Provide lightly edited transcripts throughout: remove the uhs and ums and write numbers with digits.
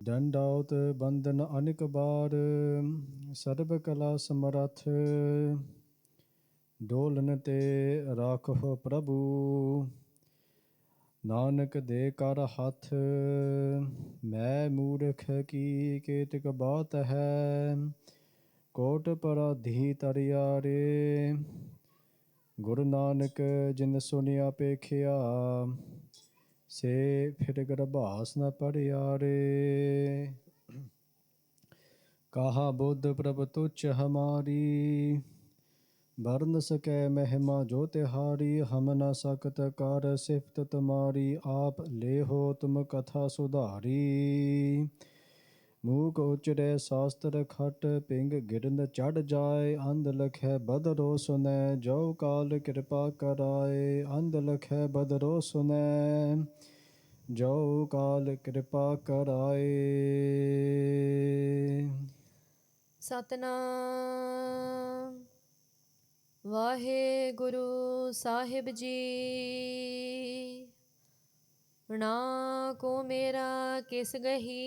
ਡੰਡਾਉਤ ਬੰਧਨ ਅਨਿਕ ਬਾਰ, ਸਰਬ ਕਲਾ ਸਮਰੱਥ, ਡੋਲਨ ਤੇ ਰਾਖੋ ਪ੍ਰਭੂ, ਨਾਨਕ ਦੇ ਕਰ ਹੱਥ। ਮੈਂ ਮੂਰਖ ਕੀ ਕੇਤਕ ਬਾਤ ਹੈ, ਕੋਟ ਪਰਾਧੀ ਤਰਿਆਰੇ, ਗੁਰੂ ਨਾਨਕ ਜਿਨ ਸੁਨਿਆ ਪੇਖਿਆ, ਸੇ ਫਿਰ ਗਰਭਾਸ ਨ ਪਰਿਆਰੇ। ਕਹਾ ਬੁੱਧ ਪ੍ਰਭ ਤੁਛ ਹਮਾਰੀ, ਬਰ ਨ ਸਕੈ ਮਹਿਮਾ ਜੋ ਤਿਹਾਰੀ। ਹਮ ਨ ਸਕਤ ਕਰ ਸਿਫਤ ਤੁਮਾਰੀ, ਆਪ ਲੇਹੋ ਤੁਮ ਕਥਾ ਸੁਧਾਰੀ। ਮੂਕ ਉਚਰੈ ਸ਼ਾਸਤਰ ਖਟ, ਪਿੰਗ ਗਿਰਦ ਚੜ ਜਾਏ। ਅੰਧ ਲਖੈ ਬਦਰੋ ਸੁਨੈ, ਜੋ ਕਾਲ ਕਿਰਪਾ ਕਰਾਏ। ਅੰਧ ਲਖੈ ਬਦਰੋ ਸੁਨੈ, ਜੋ ਕਾਲ ਕਿਰਪਾ ਕਰਾਏ। ਸਤਨਾਮ ਵਾਹਿਗੁਰੂ ਸਾਹਿਬ ਜੀ। ਨਾ ਕੋ ਮੇਰਾ ਕਿਸ ਗਹੀ,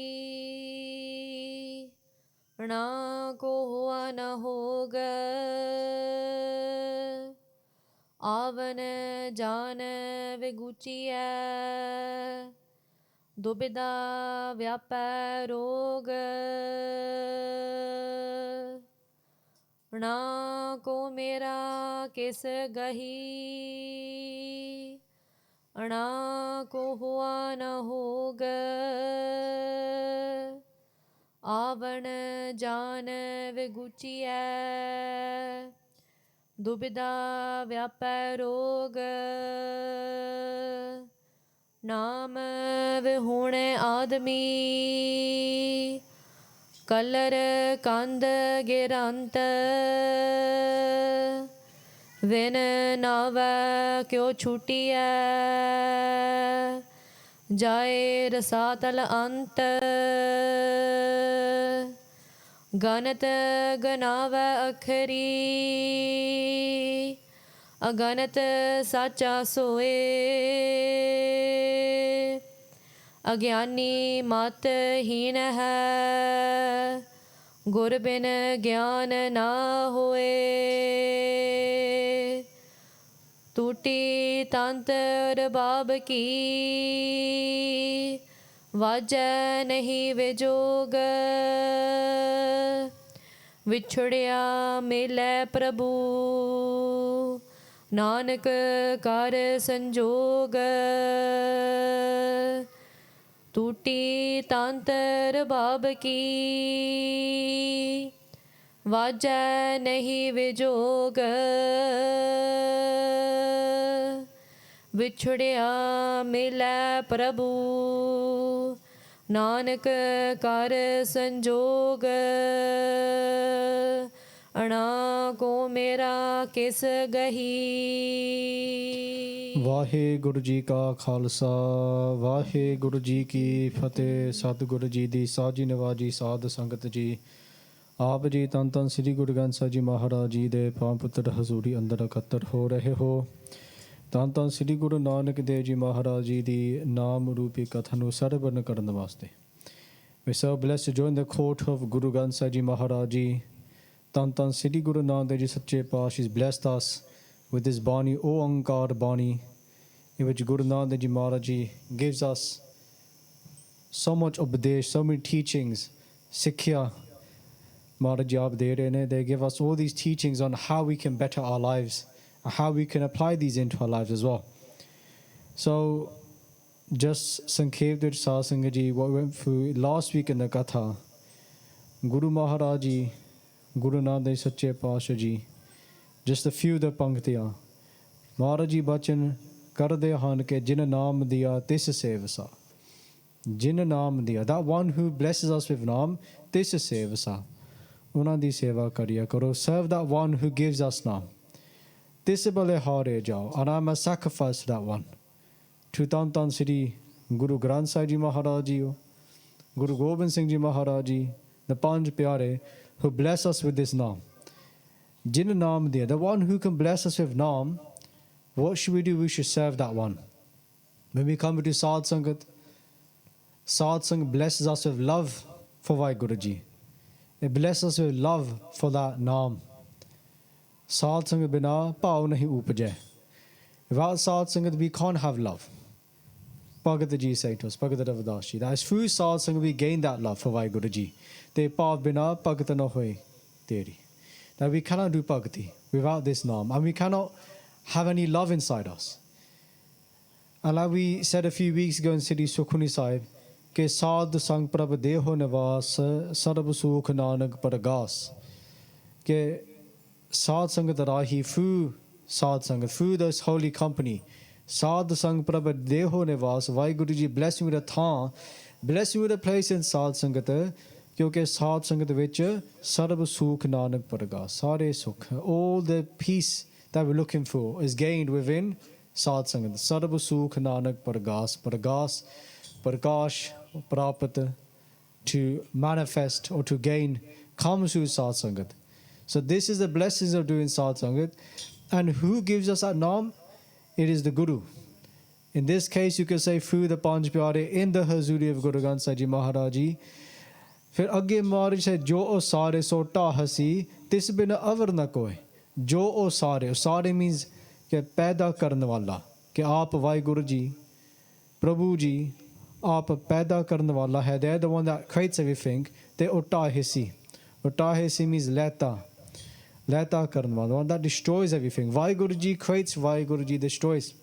ਨਾ ਕੋ ਹੋਆ ਨ ਹੋਗ। ਆਵਨ ਜਾਨ ਵਿਗੂਚੀਐ, ਦੁਬਿਧਾ ਵਿਆਪੈ ਰੋਗ। ਨਾ ਕੋ ਮੇਰਾ ਕਿਸ ਗਹੀ, ਨਾ ਕੋ ਹੋਆ ਨ ਹੋਗ। ਆਵਣ ਜਾਨ ਵਿਗੂਚੀਐ, ਦੁਬਿਧਾ ਵਿਆਪੈ ਰੋਗ। ਨਾਮ ਵਿਹੂਣੇ ਆਦਮੀ, ਕਲਰ ਕੰਧ ਗਿਰੰਤ। ਵਿਨ ਨਾਵੈ ਕਿਉ ਛੂਟੀਐ, ਜਾਏ ਰਸਾਤਲ ਅੰਤ। ਗਨਤ ਗਨਾਵੈ ਅਖਰੀ, ਅਗਨਤ ਸਾਚਾ ਸੋਏ। ਅਗਿਆਨੀ ਮਤ ਹੀਨ ਹੈ, ਗੁਰ ਬਿਨ ਗਿਆਨ ਨਾ ਹੋਏ। ਟੂਟੀ ਤੰਤ ਰਬਾਬ ਕੀ, ਵਾਜੈ ਨਹੀਂ ਵਿਜੋਗ। ਵਿਛੜਿਆ ਮਿਲੈ ਪ੍ਰਭੂ, ਨਾਨਕ ਕਰ ਸੰਜੋਗ। ਟੂਟੀ ਤੰਤ ਰਬਾਬ ਕੀ, ਵਾਜੈ ਨਹੀਂ ਵਿਜੋਗ। ਵਿਛੜਿਆ ਮਿਲੈ ਪ੍ਰਭੂ, ਨਾਨਕ ਕਰ ਸੰਜੋਗ। ਅਣਾ ਕੋ ਮੇਰਾ ਕਿਸ ਗਹੀ। ਵਾਹਿਗੁਰੂ ਜੀ ਕਾ ਖਾਲਸਾ, ਵਾਹਿਗੁਰੂ ਜੀ ਕੀ ਫਤਿਹ। ਸਤਿਗੁਰੂ ਜੀ ਦੀ ਸਾਜੀ ਨਵਾਜੀ ਸਾਧ ਸੰਗਤ ਜੀ, ਆਪ ਜੀ ਧੰਨ ਧੰਨ ਸ੍ਰੀ ਗੁਰੂ ਗ੍ਰੰਥ ਸਾਹਿਬ ਜੀ ਮਹਾਰਾਜ ਜੀ ਦੇ ਪਾਵਨ ਪੁੱਤਰ ਹਜ਼ੂਰੀ ਅੰਦਰ ਇਕੱਤਰ ਹੋ ਰਹੇ ਹੋ। ਧੰਨ ਧੰਨ ਸ੍ਰੀ ਗੁਰੂ ਨਾਨਕ ਦੇਵ ਜੀ ਮਹਾਰਾਜ ਜੀ ਦੀ ਨਾਮ ਰੂਪੀ ਕਥਾ ਨੂੰ ਸਰਵਣ ਕਰਨ ਵਾਸਤੇ we so blessed to join the court of Guru Granth Sahib Ji Maharaj Ji. ਧੰਨ ਧੰਨ ਸ੍ਰੀ ਗੁਰੂ ਨਾਨਕ ਦੇਵ ਜੀ ਸੱਚੇ ਪਾਤਸ਼ਾਹ has blessed us with his Bani, Oankaar Bani, in which Guru Nanak Dev Ji Maharaj Ji gives us so much upadesh, so many teachings. Sikhya Maharaj Ji aap de rahe ne, they give us all these teachings on how we can better our lives, and how we can apply these into our lives as well. So just Sankhep Dir Satsang Ji, what we went through last week in the Katha, Guru Maharaj Ji, Guru Nanak Dev Sache Paatshah Ji, just a few the ਪੰਕਤੀਆਂ। Maharaj ji ਬਚਨ ਕਰਦੇ ਹਨ ਕਿ ਜਿਨ ਨਾਮ ਦਿਆ ਤਿਸ ਸੇਵਸਾ। ਜਿਨ ਨਾਮ ਦਿਆ, that one who blesses us with ਨਾਮ, ਤਿਸ ਸੇਵਸਾ। ਉਹਨਾਂ ਦੀ ਸੇਵਾ ਕਰਿਆ ਕਰੋ। Serve that one who gives us ਨਾਮ। ਤਿਸ ਬਲਿਹਾਰੇ ਜਾਓ, and I'm a sacrifice to that one. To ਧੰਨ ਧੰਨ ਸ੍ਰੀ ਗੁਰੂ ਗ੍ਰੰਥ ਸਾਹਿਬ ਜੀ ਮਹਾਰਾਜ ਜੀ, ਗੁਰੂ ਗੋਬਿੰਦ ਸਿੰਘ ਜੀ ਮਹਾਰਾਜ ਜੀ, the ਪੰਜ ਪਿਆਰੇ who bless us with this Naam. Jin Naam Diya, the one who can bless us with Naam, what should we do? We should serve that one. When we come to Sadh Sangat, Sad Sangat blesses us with love for WhyGuru Ji. It blesses us with love for that Naam. Sad Sangat bina pao nahi upajai. Without Sad Sangat, we can't have love. Bhagat Ji say to us, Bhagat Ravidas Ji, that is through Sad Sangat we gain that love for WhyGuru Ji. Te paav bina bhagat na hoy teri. That we cannot do bhakti without this Naam, and we cannot have any love inside us. And like we said a few weeks ago in Siddhi Sukhuni Sahib, ke Sad Sang Prabh Deho Nivas Sarab Sukh Nanak Paragas. Ke Sad Sangat Rahi through Sad Sangat, through this holy company. Sad Sang Prabh Deho Nivas, WhyGuru Ji bless me with a thaan, bless me with a place in Sad Sangat, kyunki Sad Sangat vich Sarab Sukh Nanak Paragas. Sare Sukh, all the peace that we're looking for is gained within Sad Sangat. Sarab Sukh Nanak Paragas. Paragas, Prakash, Prapat, to manifest or to gain comes through Sad Sangat. So this is the blessings of doing Sad Sangat. And who gives us that Naam? It is the Guru. In this case, you can say through the Panch Pyare in the Hazuri of Guru Granth Sahib Ji Maharaj Ji. फिर आगे मार्ग से जो ओ सारे सोटा हसी तिस बिन अवर न कोई. जो ओ सारे मीन्स कि पैदा करने वाला, कि आप WhyGuru जी, प्रभु जी, आप पैदा करने वाला है. They are the one that creates everything. They otta hisi means leta करने वाला, the one that destroys everything. WhyGuru ji creates, WhyGuru ji destroys.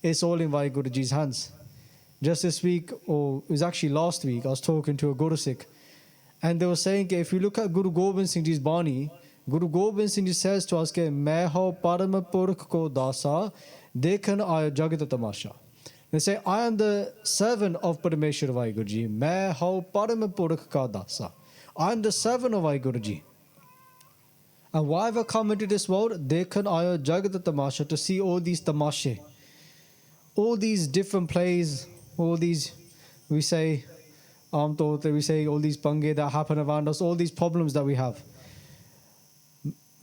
It's all in WhyGuru ji's hands. Just this week, or it was actually last week, I was talking to a Guru Sikh, and they were saying that if you look at Guru Gobind Singh Ji's Bani, Guru Gobind Singh Ji says to us that मैं हो परम पुरख को दासा देखन आयो जगत तमाशा. They say, I am the servant of Parameshwar WhyGuru Ji. मैं हो परम पुरख का दासा. I am the servant of WhyGuru Ji. And why have I come into this world? Dekhan ayo jagat tamasha, to see all these tamashe, all these different plays, all these, we say all these pange that happen around us, all these problems that we have.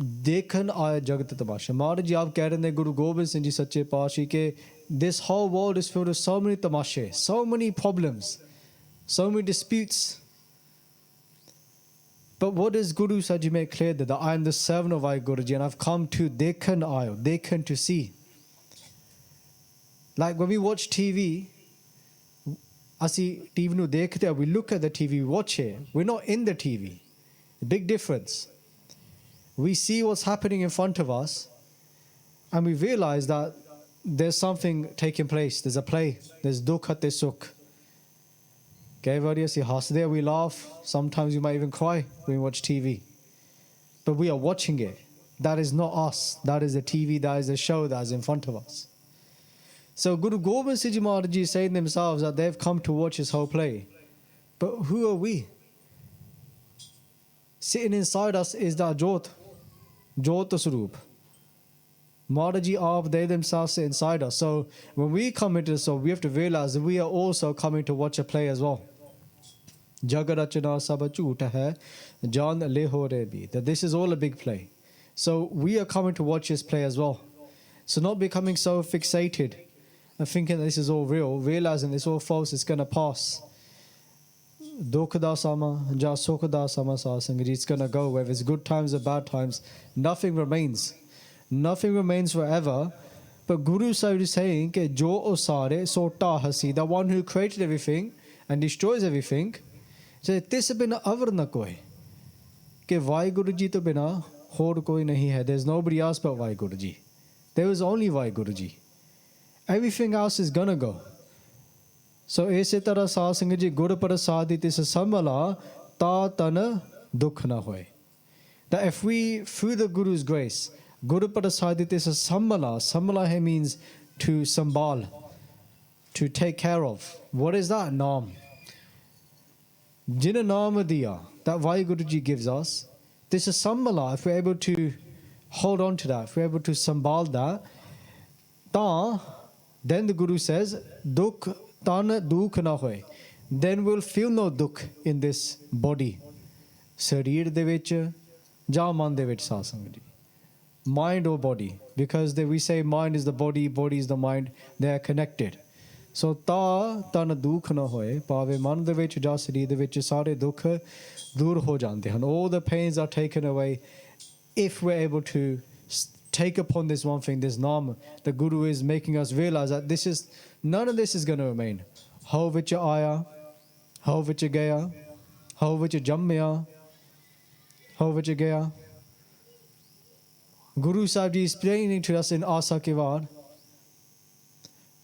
Dekhan ayo jagat tamasha. Maharaj ji, aap keh rahe hain Guru Gobind Singh Ji Sache Paatshah ke this whole world is filled with so many tamashe, so many problems, so many disputes. But what does Guru Sahib Ji make clear that I am the servant of WhyGuru Ji and I've come to dekhan ayo, dekhan to see. Like when we watch TV, asi TV nu dekhte, we look at the TV, we watch it. We're not in the TV. Big difference. We see what's happening in front of us and we realize that there's something taking place. There's a play. There's dukh te sukh. Okay, we laugh. Sometimes you might even cry when you watch TV. But we are watching it. That is not us. That is the TV, that is the show that is in front of us. So Guru Gobind Singh Ji Maharaj Ji saying themselves that they've come to watch this whole play. But who are we? Sitting inside us is that Jot Swaroop. Maharaj Ji, they themselves sit inside us. So when we come into this, so we have to realize that we are also coming to watch a play as well. Jagarachana sab jhoota hai, jaan le ho re bhi. That this is all a big play. So we are coming to watch this play as well. So not becoming so fixated and thinking that this is all real, realizing it's all false, it's going to pass. Dukkha sama, ja sukha sama sasanga. It's going to go, whether it's good times or bad times. Nothing remains. Nothing remains forever. But Guru Sahib is saying that jo o sare sota hasi, the one who created everything and destroys everything, says tis bina avar na koi. Ke WhyGuru Ji to bina hor koi nahi hai. There's nobody else but WhyGuru Ji. There is only WhyGuru Ji. Everything else is gonna go. So aise tarah sasang ji gur prasadi tis sambala ta tan dukh na hoy. That if we, through the Guru's grace, Guru prasadi tis sambala, sambala hai means to sambal, to take care of. What is that? Naam. Jina naam diya, that WhyGuru Ji gives us. This is sambala. If we're able to hold on to that, if we're able to sambal that, then the Guru says, dukh tan dukh na hoy. Then we'll feel no dukh in this body. Sarir de vich, ja man de vich sasang ji. Mind or body. Because we say mind is the body, body is the mind. They are connected. ਸੋ ਤਾਂ ਤਨ ਦੁੱਖ ਨਾ ਹੋਏ, ਭਾਵੇਂ ਮਨ ਦੇ ਵਿੱਚ ਜਾਂ ਸਰੀਰ ਦੇ ਵਿੱਚ ਸਾਰੇ ਦੁੱਖ ਦੂਰ ਹੋ ਜਾਂਦੇ ਹਨ. All the pains are taken away if we're able to take upon this one thing, this Naam. The Guru is making us realize that none of this is going to remain. Ho vich aya, ho vich gaya, ho vich jammya, ho vich gaya. Guru Sahib Ji is explaining to us in Asa Kiwar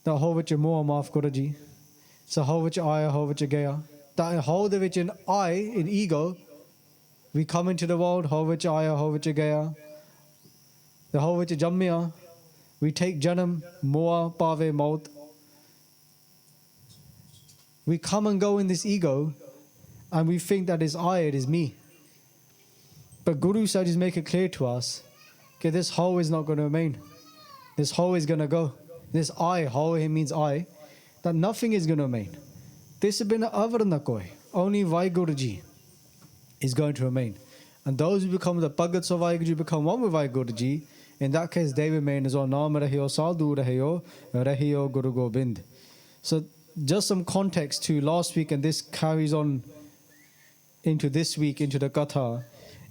that ho vich moha maaf karo ji. So ho vich aya, ho vich gaya. That ho de vich in I, in ego, we come into the world, ho vich aya, ho vich gaya. The ho vich jammya, we take janam, moha, pave, maut. We come and go in this ego and we think that is I, it is me. But Guru Sahib is making it clear to us that this ho is not going to remain. This ho is going to go. This I, ho means I, that nothing is going to remain. This has been avarna koi. Only WhyGuru Ji is going to remain. And those who become the Bhagats of WhyGuru Ji become one with WhyGuru Ji. In that case, they remain as well. Naam rahiyo, sadhu rahiyo, Guru Gobind. So just some context to last week, and this carries on into this week, into the Katha,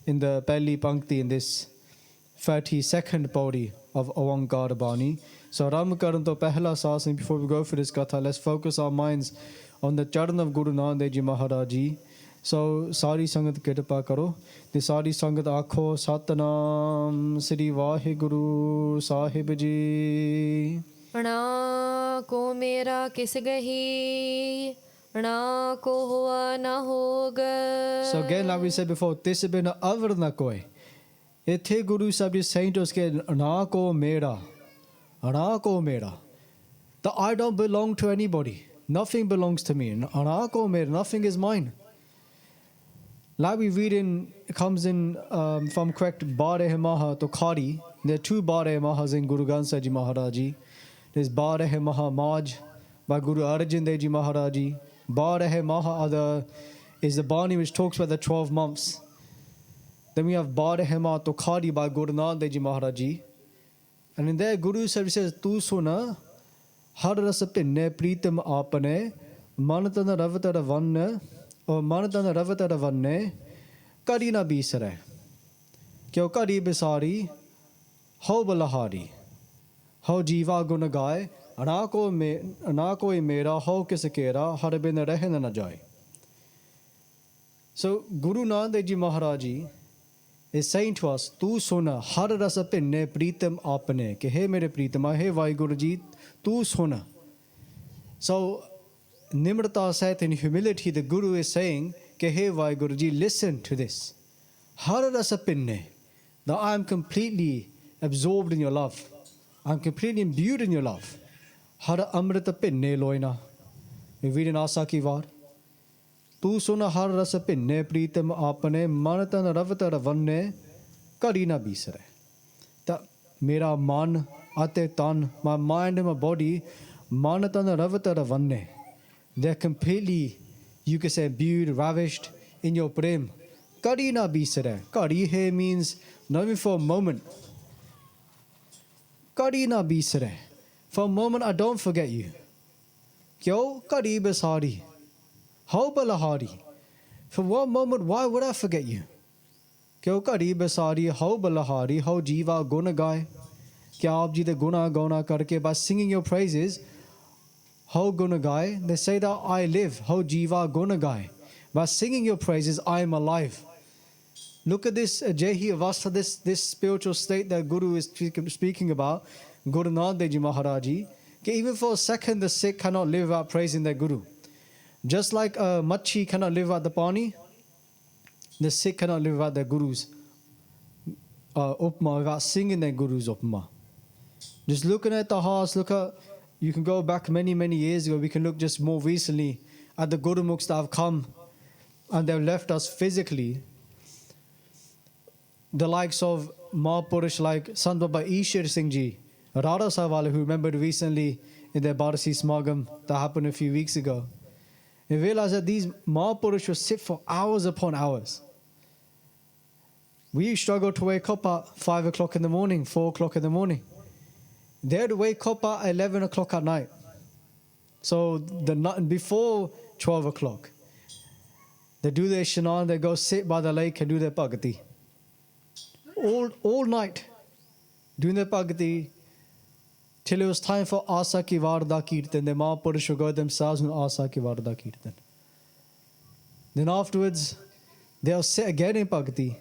in the Pehli Pankti, in this 32nd body of Oankaar Bani. So Ram Karan to Pehla Saas, and before we go for this Katha, let's focus our minds on the Charan of Guru Nanak Dev Ji Maharaj Ji. So Sari Sangat Kirpa Karo. The Sari Sangat Akho Satnam Sri WhyGuru Sahib Ji. ना को मेरा किस गही, ना को हुआ ना होगा. So again, like we said before, this has been avar na koi. Ithe Guru Sahib is saying to us, na ko mera, na ko mera. That I don't belong to anybody. Nothing belongs to me. Na ko mera, nothing is mine. Like we read in, it comes in, if I'm correct, Bare Maha to Khari. There are two Bare Mahas in Guru Granth Sahib Ji Maharaj Ji. There's Bare Maha Maj by Guru Arjan Dev Ji Maharaj Ji. Bare Maha is the Bani which talks about the 12 months. Then we have Bare Maha to Khari by Guru Nanak Dev Ji Maharaj Ji. And in there, Guru Sahib says, Tu suna har ras pinne pritam apane manatana ravatara vanne or manatana ravatara vanne kari na bisare. Kyo kari bisari ho balahari. Ho jiva guna gaye, na koi mera, ho kis kera, har bin rehna na jaye. So Guru Nanak Dev Ji Maharaj Ji is saying to us, Tu suna har rasa pinne pritam apne, ke he mere pritama, he WhyGuru Ji, tu suna. So Nimrata said in humility, the Guru is saying, ke he WhyGuru Ji, listen to this. Har rasa pinne, that I am completely absorbed in your love. I'm completely imbued in your love. Har amrita pinne loina. We read in Asa ki var. Tu suna har rasa pinne pritam apane manatan ravata ravanne karina bisare. That mera man ate tan, my mind and my body, manatan ravata ravanne. They're completely, you can say, imbued, ravished in your prem. Karina bisare. Kari here means not even for a moment. Kari na bisare. For a moment, I don't forget you. Kyo kari basari. How balahari. For one moment, why would I forget you? Kyo kari basari, how balahari, how jiva guna gai. Kya aap ji de guna gauna karke, by singing your praises, how guna gai. They say that I live, how jiva guna gai. By singing your praises, I am alive. Look at this Jehi Avastha, this spiritual state that Guru is speaking about, Guru Nanak Dev Ji Maharaj Ji. Even for a second, the Sikh cannot live without praising their Guru. Just like a machi cannot live without the pani, the Sikh cannot live without their Guru's upma, without singing their Guru's upma. Just looking at the house, you can go back many, many years ago, we can look just more recently at the Gurmukhs that have come and they've left us physically. The likes of Mahapurush like Sant Baba Ishwar Singh Ji, Radha Sahib, who remembered recently in their Barasi Smagam that happened a few weeks ago. We realized that these Mahapurush would sit for hours upon hours. We struggle to wake up at 5 o'clock in the morning, 4 o'clock in the morning. They'd wake up at 11 o'clock at night. So before 12 o'clock, they do their Ishanan, they go sit by the lake and do their bhakti. All night, doing their bhakti, till it was time for Asa Ki Varda Kirtan. The Mahapurush would go themselves in Asa Ki Varda Kirtan. Then afterwards, they'll sit again in bhakti,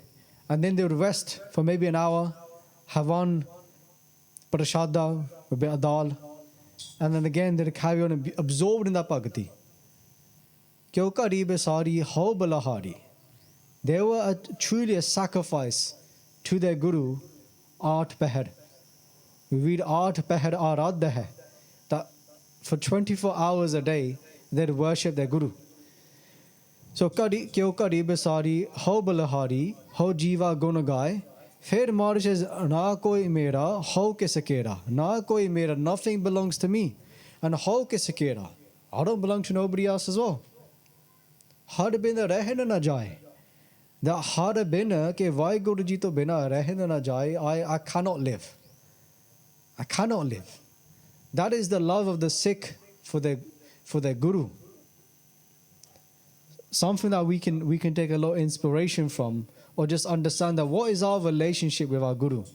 and then they would rest for maybe an hour, have one prashada, a bit of dal, and then again they'd carry on and be absorbed in that bhakti. Kyo karibe sari ho balahari. They were truly a sacrifice to their Guru, Aat Pahar. We read Aat Pahar Aradha hai, that for 24 hours a day they'd worship their Guru. So kyo karibe sari ho balahari, ho jiva gunagai. Fir Maharaj says, na koi mera, ho ke sakera. Na koi mera, nothing belongs to me. And ho ke sakera. I don't belong to nobody else as well. Har bina rehna na jaye. That har bina ke WhyGuru ji to bina rehna na jaye, I cannot live. I cannot live. That is the love of the Sikh for their Guru. Something that we can take a lot of inspiration from, or just understand that what is our relationship with our Guru.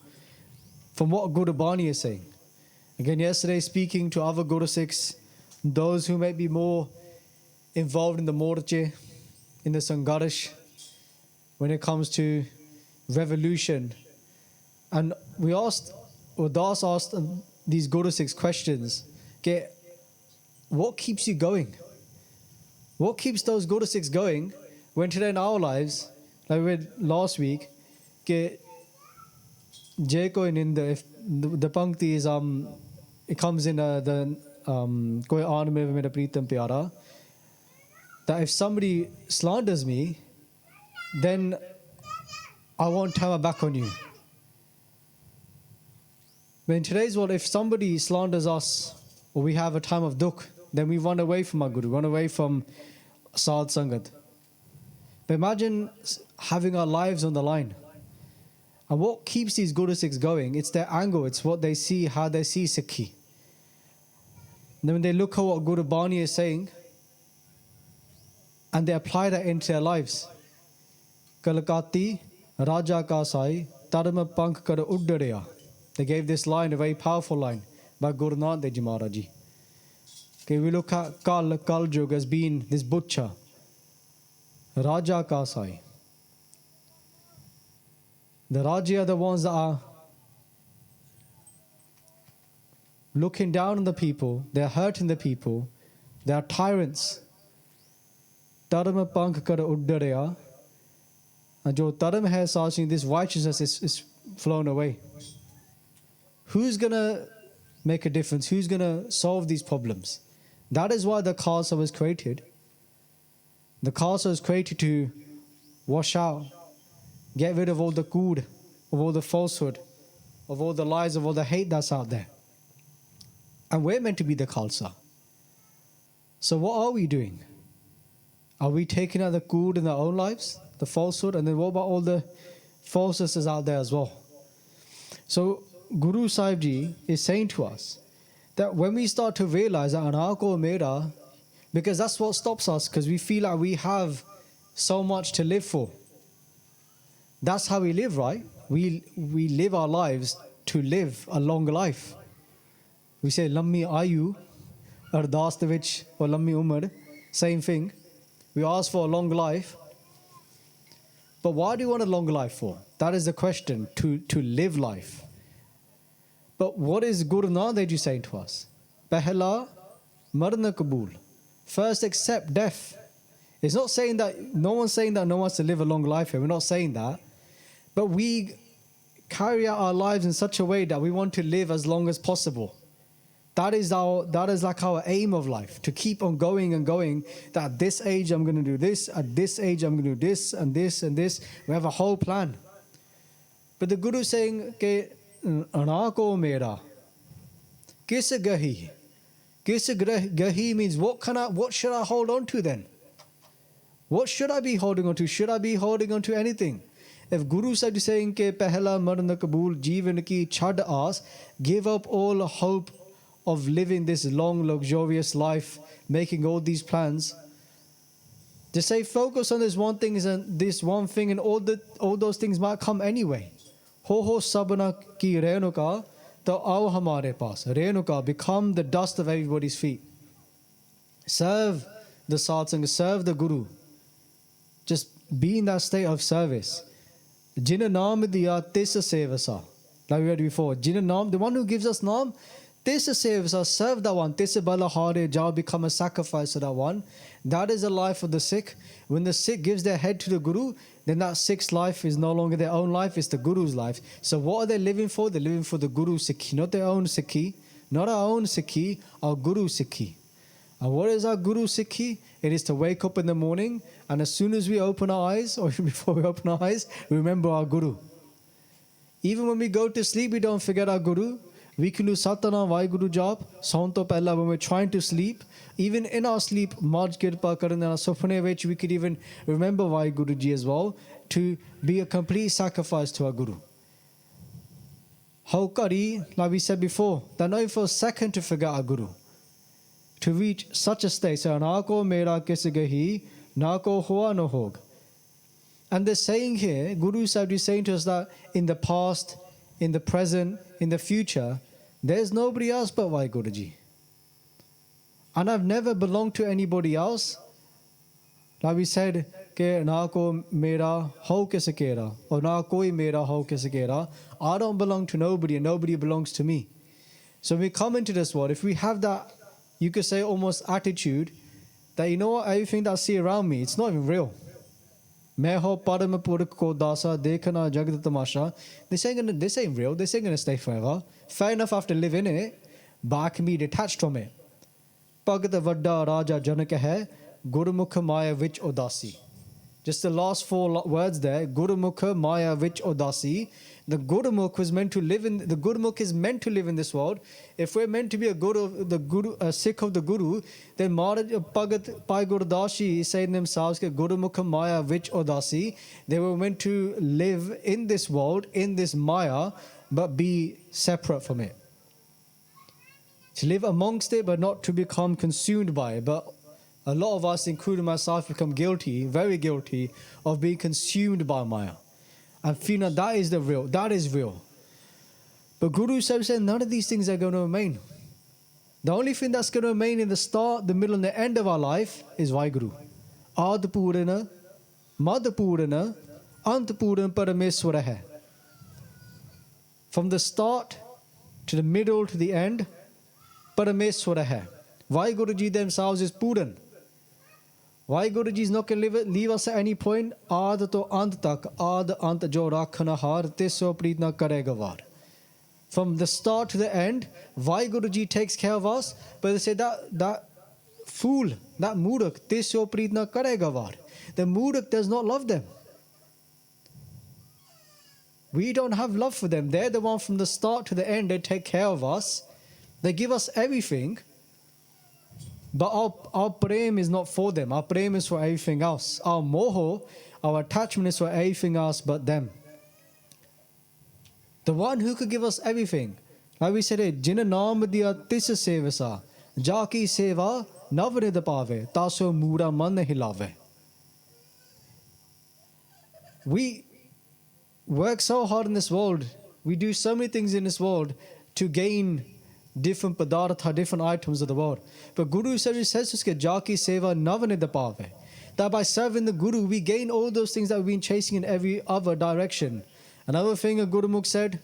From what Guru Bani is saying. Again, yesterday speaking to other Guru Sikhs, those who may be more involved in the morche, in the Sangarish, when it comes to revolution. And we asked, or Das asked these Guru Sikhs questions, okay, what keeps you going? What keeps those Guru Sikhs going when today in our lives, like we read last week, ke Jay ko in the pankti is it comes in the koi aan mein mera pritam pyara, that if somebody slanders me, then I won't turn my back on you. But in today's world, if somebody slanders us, or we have a time of dukh, then we run away from our Guru, run away from Sadh Sangat. But imagine having our lives on the line. And what keeps these Guru Sikhs going, it's their angle, it's what they see, how they see Sikhi. And then when they look at what Guru Bani is saying, and they apply that into their lives. Kalakati Raja ka sai Tarma Pank kar uddareya. They gave this line, a very powerful line, by Guru Nanak Dev Ji Maharaj Ji. Okay, we look at Kal Jug as being this butcher. Raja ka sai. The Raja are the ones that are looking down on the people, they're hurting the people, they are tyrants. Dharma pank kar uddareya. And jo dharma hai saching, this righteousness is flown away. Who's going to make a difference? Who's going to solve these problems? That is why the Khalsa was created. The Khalsa was created to wash out, get rid of all the good, of all the falsehood, of all the lies, of all the hate that's out there. And we're meant to be the Khalsa. So what are we doing? Are we taking out the good in our own lives, the falsehood, and then what about all the falsehoods out there as well? So Guru Sahib Ji is saying to us that when we start to realize that Anako Mera, because that's what stops us, because we feel like we have so much to live for. That's how we live, right? We live our lives to live a long life. We say Lammi Ayu, Ardas Devich, or Lammi Umar, same thing. We ask for a long life. But why do you want a long life for? That is the question, to live life. But what is Guru Nanak Dev Ji saying to us? Pehla marna kabul. First accept death. It's not saying that, no one's saying that no one wants to live a long life here. We're not saying that. But we carry out our lives in such a way that we want to live as long as possible. That is like our aim of life, to keep on going and going, that at this age I'm going to do this, at this age I'm going to do this and this and this. We have a whole plan. But the Guru is saying, Anako mera, kis gahi. Kis gahi means what should I hold on to then? What should I be holding on to? Should I be holding on to anything? If Guru Sahib is saying ke pehla marna kabul, jeevan ki chhad aas, give up all hope of living this long, luxurious life, making all these plans. Just say focus on this one thing and all those things might come anyway. Ho sabana ki renuka to aao hamare paas. Renuka, become the dust of everybody's feet. Serve the satsang, serve the Guru. Just be in that state of service. Jina naam diya tis sevasa. Like we read before. Jina naam, the one who gives us naam, tis sevasa, serve that one. Tis balahare jao, become a sacrifice to that one. That is the life of the Sikh. When the Sikh gives their head to the Guru, then that Sikh's life is no longer their own life, it's the Guru's life. So what are they living for? They're living for the Guru Sikhi, not their own Sikhi, not our own Sikhi, our Guru Sikhi. And what is our Guru Sikhi? It is to wake up in the morning, and as soon as we open our eyes, or before we open our eyes, we remember our Guru. Even when we go to sleep, we don't forget our Guru. We can do Satana WhyGuru job, Santo Pella, when we're trying to sleep. Even in our sleep, Marj Kirpa Karana Sopane, which we could even remember WhyGuru Ji as well, to be a complete sacrifice to our Guru. How Kari, like we said before, that not for a second to forget our Guru. To reach such a state, so Nako Mera Kisigahi, Nako Hoa no Hog. And they're saying here, Guru Sahib is saying to us that in the past, in the present, in the future, there's nobody else but WhyGuru Ji. And I've never belonged to anybody else. Like we said, ke na ko mera ho kise kera, or na koi mera ho kise kera. I don't belong to nobody and nobody belongs to me. So when we come into this world, if we have that, you could say almost attitude, that you know what, everything that I see around me, it's not even real. Meho param purak ko dasa dekhana jagat tamasha. This ain't real, this ain't gonna stay forever. Fair enough, I have to live in it, but I can be detached from it. Bhagat Vadda Raja Janak hai, Gurmukhi Maya Vich Odasi. Just the last four words there, Gurmukhi Maya Vich Odasi. The Gurmukh was meant to live in, the Gurmukh is meant to live in this world. If we're meant to be a Sikh of the Guru, then Maharaj Bhagat Pai Gurdashi is saying themselves, Gurmukhi Maya Vich Odasi. They were meant to live in this world, in this Maya, but be separate from it. To live amongst it, but not to become consumed by it. But a lot of us, including myself, become guilty, very guilty, of being consumed by Maya. And feeling that is the real, that is real. But Guru Sahib said none of these things are going to remain. The only thing that's going to remain in the start, the middle, and the end of our life is WhyGuru. Ad Purana, Mad Purana, Ant Purana Parameswara hai. From the start to the middle to the end, Parameswara hai. WhyGuru Ji themselves is Puran. WhyGuru Ji is not going to leave us at any point. Aad to ant tak, aad ant jo rakhna har, teso pritna karega var. From the start to the end, WhyGuru Ji takes care of us. But they say that fool, that murak, teso pritna karega var. The murak does not love them. We don't have love for them. They're the one from the start to the end. They take care of us. They give us everything. But our prem is not for them. Our prem is for everything else. Our moho, our attachment is for everything else but them. The one who could give us everything. Like we said, Jina naam diya tis sevasa, jaki seva navrid pave, taso mura man hilave. We work so hard in this world. We do so many things in this world to gain different padartha, different items of the world. But Guru says to us, Jaki seva navanida pave. That by serving the Guru, we gain all those things that we've been chasing in every other direction. Another thing a Gurmukh said,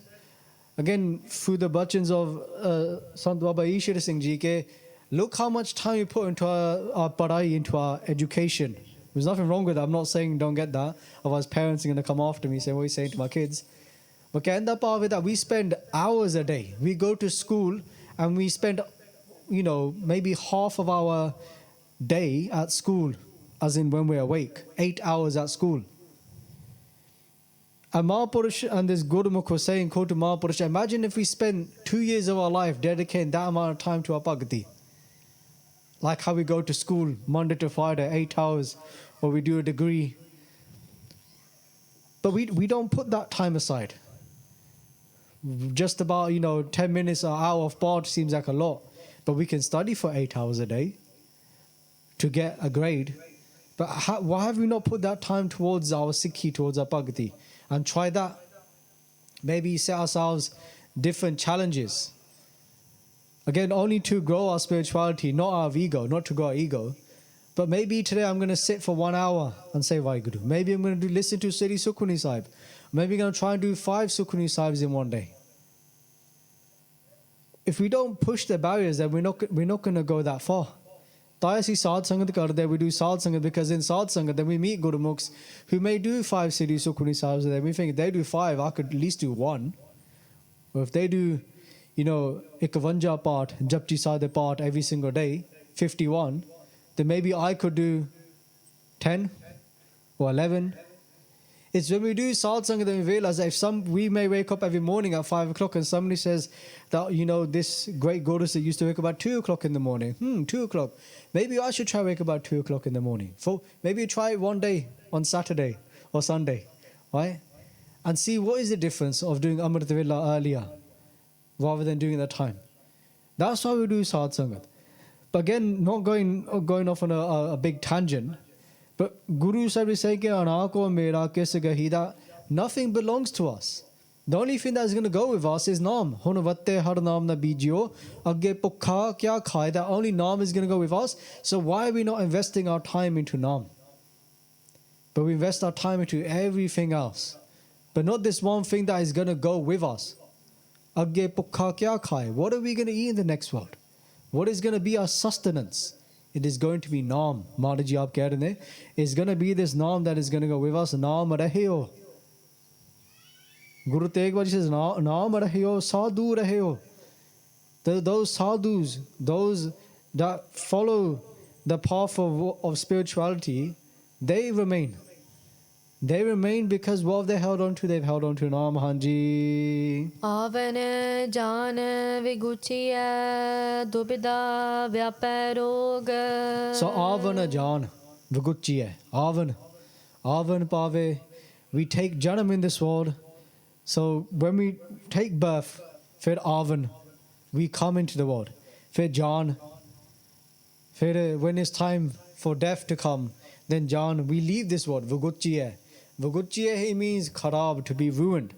again, through the bachans of Sant Baba Ishwar Singh Ji, ke, look how much time we put into our parai, into our education. There's nothing wrong with that. I'm not saying don't get that. Otherwise, parents are going to come after me saying, what are you saying to my kids? But kenda part of it that we spend hours a day. We go to school and we spend, maybe half of our day at school, as in when we're awake. 8 hours at school. And Mahapurush and this Gurmukh was saying, quote to Mahapurush, imagine if we spend 2 years of our life dedicating that amount of time to our bhakti. Like how we go to school Monday to Friday, 8 hours, or we do a degree. But we don't put that time aside. just about 10 minutes or hour of part seems like a lot, but we can study for 8 hours a day to get a grade. But why have we not put that time towards our Sikhi, towards our Bhagati, and try that? Maybe set ourselves different challenges. Again, only to grow our spirituality, not our ego, not to grow our ego. But maybe today I'm going to sit for 1 hour and say WhyGuru. Maybe I'm going to listen to Sri Sukhmani Sahib. Maybe I'm going to try and do 5 Sukhmani Sahibs in one day. If we don't push the barriers, then we're not going to go that far. Tayasi Sadh Sangat karde, we do Sadh Sangat, because in Sadh Sangat then we meet Gurmukhs who may do 5 Sri Sukhmani Sahibs, and then we think if they do 5, I could at least do 1. Or if they do, 51 part, Japji Sahib part every single day, 51, then maybe I could do 10 or 11. It's when we do Sadh Sangat that we realize that we may wake up every morning at 5 o'clock and somebody says that, this great Gurus that used to wake up at 2 o'clock in the morning. 2 o'clock. Maybe I should try wake up at 2 o'clock in the morning. Maybe try it one day on Saturday or Sunday, right? And see what is the difference of doing Amrit Vela earlier rather than doing it at time. That's why we do Sadh Sangat. But again, not going off on a big tangent, but Guru Sahib is saying that nothing belongs to us. The only thing that's going to go with us is Naam. Hunavatte har naam na bijyo, agge pukha kya khai. That only Naam is going to go with us. So why are we not investing our time into Naam? But we invest our time into everything else. But not this one thing that is going to go with us. Agge pukha kya khai. What are we going to eat in the next world? What is going to be our sustenance? It is going to be Naam. Maharaji aap keh rahe hain. It's going to be this Naam that is going to go with us. Naam raheo. Guru Tegh Bahari says, Naam raheo, sadhu raheo. Those sadhus, those that follow the path of spirituality, they remain. They remain because what have they held on to? They've held on to Naam. Hanji. Avan jan viguchiya dubida vyaparog. So Avan jan viguchiya. Avan pave. We take janam in this world. So when we take birth, fir Avan, we come into the world. Fir Jan, when it's time for death to come, then Jan, we leave this world. Viguchiya. Viguchiya means kharab, to be ruined.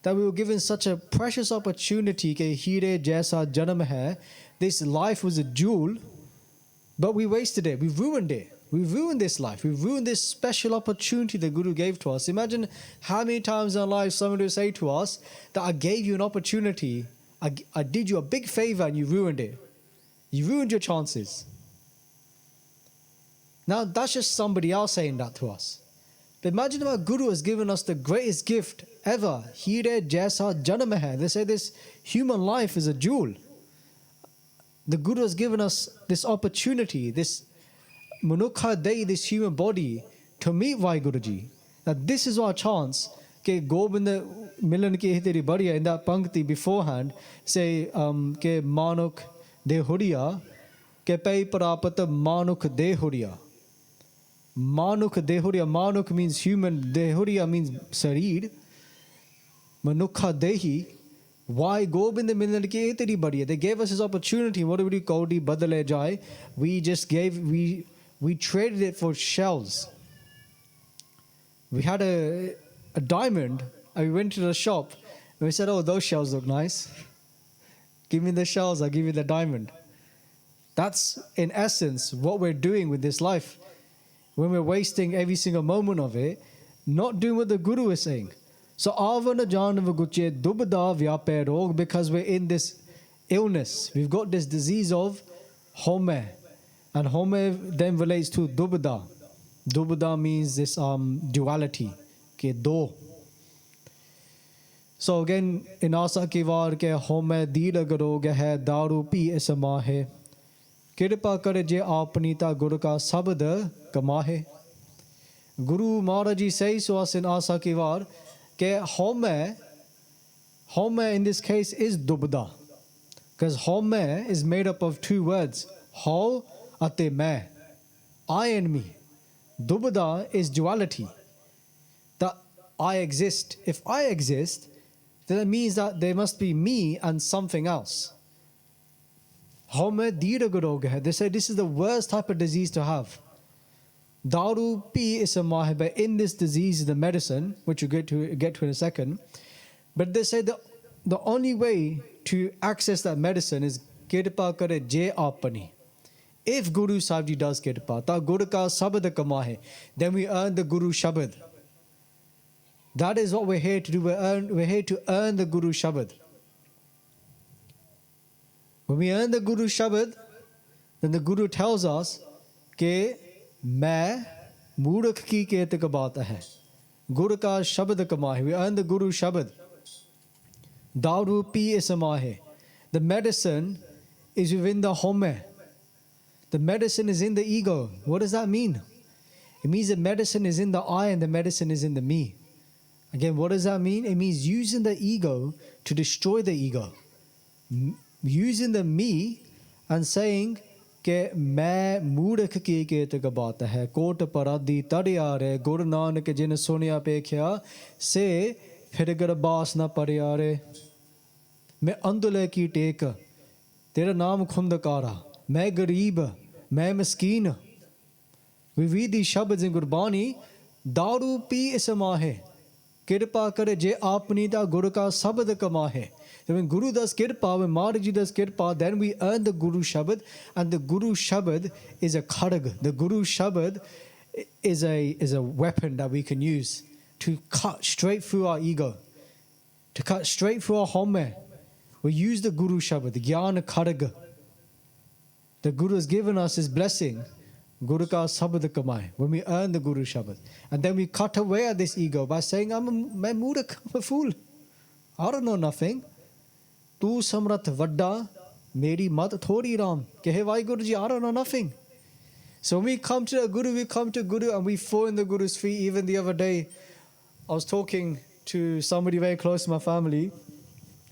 That we were given such a precious opportunity ke hire jaisa janam hai. This life was a jewel, but we wasted it. We ruined it. We ruined this life. We ruined this special opportunity the Guru gave to us. Imagine how many times in our life somebody will say to us that I gave you an opportunity, I did you a big favor and you ruined it. You ruined your chances. Now that's just somebody else saying that to us. But imagine our Guru has given us the greatest gift ever. Hire jaisa janam hai. They say this human life is a jewel. The Guru has given us this opportunity, this Manukha Dei, this human body, to meet WhyGuruji. Now this is our chance. Ke Gobind Milan ki hiteri badiya, in that pankti beforehand, say ke Manuk de Huriya, ke Pai Parapat Manuk de Huriya. Manuk de Huriya. Manuk means human, de Huriya means Sarir. Manukha Dehi. Why Gobind Milan ki hiteri badiya? They gave us this opportunity. What do we do? Kaudi badale jai. We traded it for shells. We had a diamond and we went to the shop and we said, oh, those shells look nice. Give me the shells, I'll give you the diamond. That's in essence what we're doing with this life. When we're wasting every single moment of it, not doing what the Guru is saying. So, avana janav guche dubda vyape rog, because we're in this illness. We've got this disease of home. And home then relates to dubda. Dubda means this duality. Ke do. So again, in asa ki var ke home deed garog hai daru pi isma hai. Kirpa kare je apnita guru ka sabd kamahe. Guru Maharaji says to us in asa ki var ke home in this case is dubda. Because home is made up of 2 words. Ho ate main, I and me. Dubda is duality. That I exist. If I exist, That means that there must be me and something else. They say this is the worst type of disease to have. Daru pi is a mahe, but in this disease is the medicine, which we'll get to in a second. But they say the only way to access that medicine is kirpa kare je apani. If Guru Sahib Ji does kirpa, ta Guru ka sabad kamahe, then we earn the Guru Shabad. That is what we're here to do. We're here to earn the Guru Shabad. When we earn the Guru Shabad, then the Guru tells us कि मैं मूर्ख की कहते का बात है. Guru का शब्द कमाहे. We earn the Guru Shabad. दारू P समाहे. The medicine is within the home. The medicine is in the ego. What does that mean? It means the medicine is in the I and the medicine is in the me. Again, what does that mean? It means using the ego to destroy the ego. Using the me and saying कि मैं मूर्ख की कहते का बात है. Coat पराधी तड़ियारे Guru Nanak जिन सोनिया पेख्या से फिर गरबास न परियारे. मैं अंधुले की टेक तेरा नाम खुंदकारा. मैं गरीब मैं मस्कीन. We read these shabds in Gurbani. दारू पी समाहे कृपा करे जे आपनी दा गुरु का शब्द कमाहे. So when Guru does kirpa, when Maharaji does kirpa, then we earn the Guru Shabad, and the Guru Shabad is a kharag. The Guru Shabad is a weapon that we can use to cut straight through our ego, to cut straight through our home. We use the Guru Shabad, the Jnana Kharag. The Guru has given us his blessing, Guru ka sabad kamai, when we earn the Guru Shabad. And then we cut away at this ego by saying, I'm a fool. I don't know nothing. Tu samrat vadda, meri mat thodi ram. Kehe WhyGuru Ji, I don't know nothing. So when we come to the Guru, we come to Guru and we fall in the Guru's feet. Even the other day, I was talking to somebody very close to my family.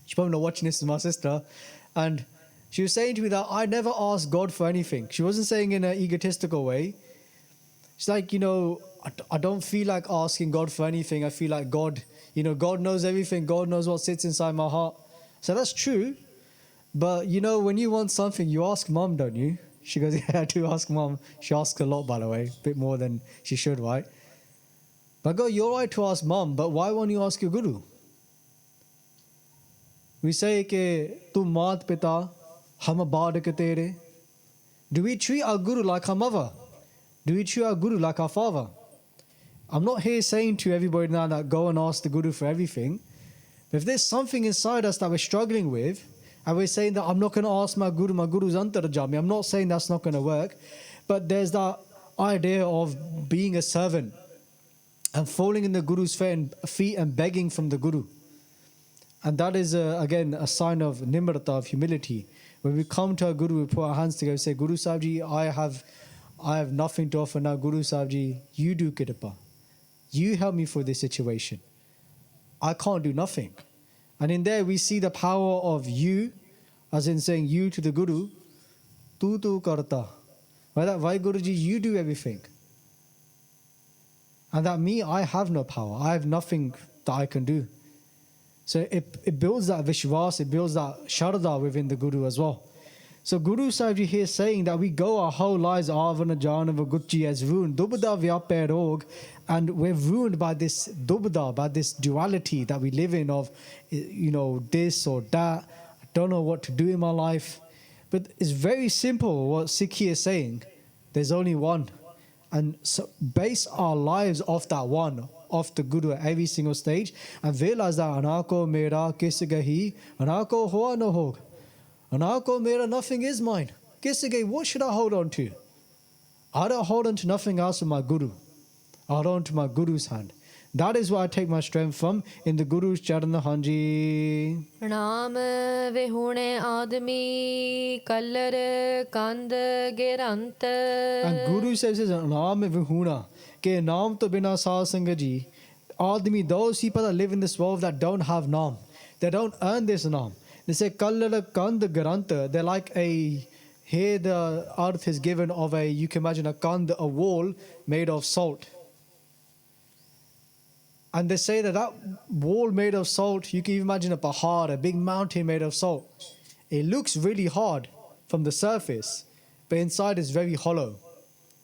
She's probably not watching this, is my sister. And she was saying to me that I never asked God for anything. She wasn't saying in an egotistical way. She's like, I don't feel like asking God for anything. I feel like God, God knows everything. God knows what sits inside my heart. So that's true. But, when you want something, you ask mom, don't you? She goes, yeah, I do ask mom. She asks a lot, by the way. A bit more than she should, right? But I go, you're right to ask mom, but why won't you ask your Guru? We say, ke tu maat pita, hum baad ke tere. Do we treat our Guru like our mother? Do we treat our Guru like our father? I'm not here saying to everybody now that go and ask the Guru for everything. But if there's something inside us that we're struggling with, and we're saying that I'm not going to ask my Guru's antarjami, I'm not saying that's not going to work, but there's that idea of being a servant and falling in the Guru's feet and begging from the Guru. And that is, again, a sign of nimrata, of humility. When we come to our Guru, we put our hands together and say, Guru Sahib Ji, I have nothing to offer now. Guru Sahib Ji, you do kirpa. You help me for this situation. I can't do nothing. And in there we see the power of you, as in saying you to the Guru, tu karta. Right? That WhyGuru Ji, you do everything. And that me, I have no power. I have nothing that I can do. So it builds that vishwas, it builds that sharda within the Guru as well. So Guru Sahib Ji here saying that we go our whole lives, avana janava gucci as ruined, dubda vyape rog, and we're ruined by this dubda, by this duality that we live in of, this or that. I don't know what to do in my life. But it's very simple what Sikhi is saying. There's only one. And so base our lives off that one, off the Guru at every single stage, and realize that anako mera kis gahi, anako hoa no hog. Anako mera, nothing is mine. Kis gahi, what should I hold on to? I don't hold on to nothing else with my Guru. I hold on to my Guru's hand. That is where I take my strength from, in the Guru's charan hanji. Naam vihune admi kallar kand gerant. And Guru says, Naam vihuna, ke naam to bina saad sangaji. Admi, those people that live in this world that don't have naam, they don't earn this naam. They say, kallar kand gerant. They're like here the earth is given of you can imagine a kand, a wall made of salt. And they say that that wall made of salt, you can even imagine a pahar, a big mountain made of salt. It looks really hard from the surface, but inside is very hollow.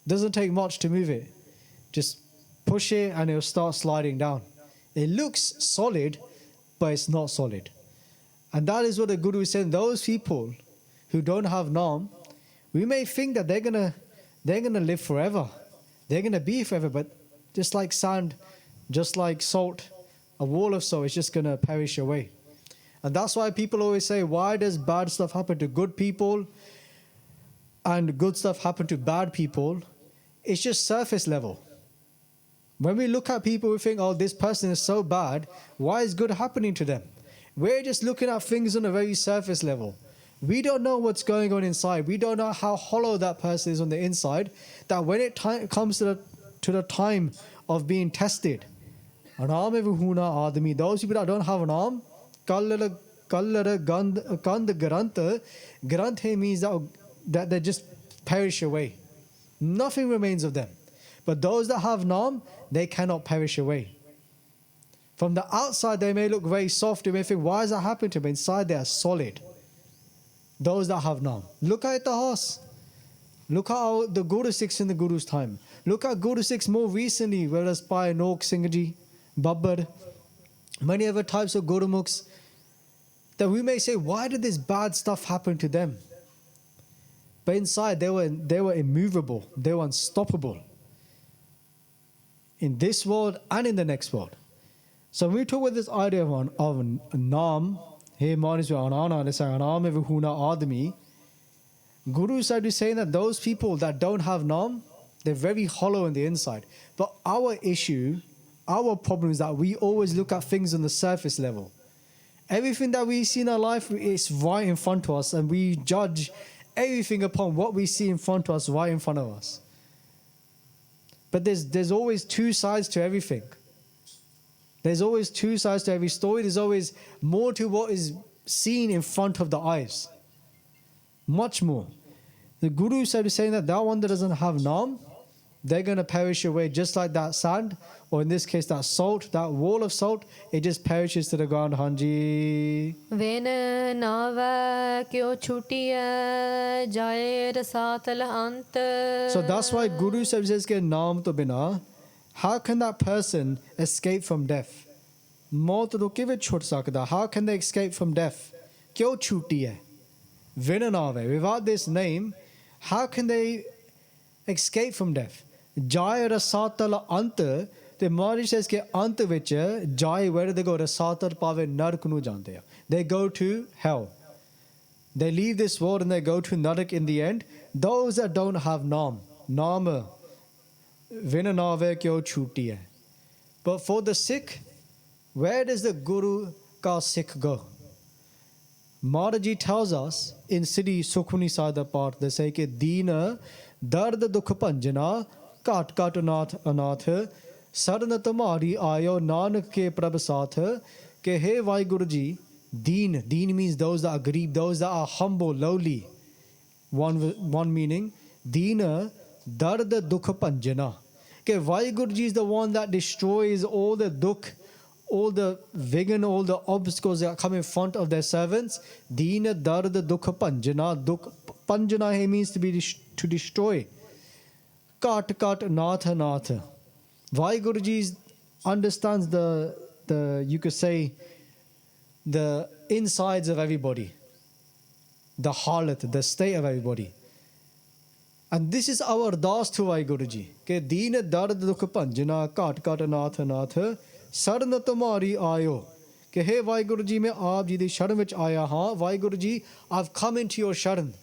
Doesn't take much to move it. Just push it and it'll start sliding down. It looks solid, but it's not solid. And that is what the Guru is saying. Those people who don't have Naam, we may think that they're gonna live forever. They're gonna be forever, but just like sand, just like salt, a wall of salt is just gonna perish away. And that's why people always say, why does bad stuff happen to good people and good stuff happen to bad people? It's just surface level. When we look at people, we think, oh, this person is so bad. Why is good happening to them? We're just looking at things on a very surface level. We don't know what's going on inside. We don't know how hollow that person is on the inside. That when it comes to the time of being tested, those people that don't have an arm, Granthe means that they just perish away. Nothing remains of them. But those that have Naam, they cannot perish away. From the outside, they may look very soft. You may think, why is that happening to them? Inside, they are solid. Those that have Naam. Look at Itihas. Look at the Guru Sikhs in the Guru's time. Look at Guru Sikhs more recently, whereas by Nok Singhji, Babbar, many other types of Gurmukhs, that we may say, why did this bad stuff happen to them? But inside, they were immovable. They were unstoppable. In this world and in the next world. So when we talk about this idea of Naam, hey, Guru said to saying that those people that don't have Naam, they're very hollow on the inside. But our issue, our problem is that we always look at things on the surface level. Everything that we see in our life is right in front of us, and we judge everything upon what we see in front of us, right in front of us. But there's always two sides to everything. There's always two sides to every story. There's always more to what is seen in front of the eyes. Much more. The Guru said, saying that one that doesn't have Naam, they're going to perish away just like that sand, or in this case that salt, that wall of salt, it just perishes to the ground. Hanji. Ven nava kyo chutiya jaye rasatal ant. So that's why Guru says, Naam to bina, how can that person escape from death? Maut to kive chhut sakda. How can they escape from death? Kyo chuti hai? Ven nava. Without this name, how can they escape from death? Jai rasatal ant. The Maharaj says that ant vich jai, where do they go? Rasatal pave nark nu jante. They go to hell. They leave this world and they go to Narak in the end. Those that don't have Naam, Naam, Vinanave kyo chuti hai. But for the Sikh, where does the Guru ka Sikh go? Maharaji tells us in Siddhi Sukhmani Sada part, they say that Deena Dard Dukh Panjana Kat Kat Anath Anath Sarna Tamari Ayo Nanak ke Prabh Saath ke Hey WhyGuru Ji. Deen means those that are greeb, those that are humble, lowly. One meaning, Deena Dard Dukh Panjana. Okay, WhyGuru Ji is the one that destroys all the dukh, all the vigna, all the obstacles that come in front of their servants. Deena Dard Dukh Panjana. Dukh Panjana means to destroy. Kat Kat Nath Nath. WhyGuru Ji understands the you could say the insides of everybody, the halat, the state of everybody. And this is our ardas to WhyGuru Ji. Ke deen dard dukh panjana kat kat nath nath saran tumari ayo. Ke hey WhyGuru Ji, main aap ji di sharan vich aaya haan. WhyGuru Ji, I've come into your sharan.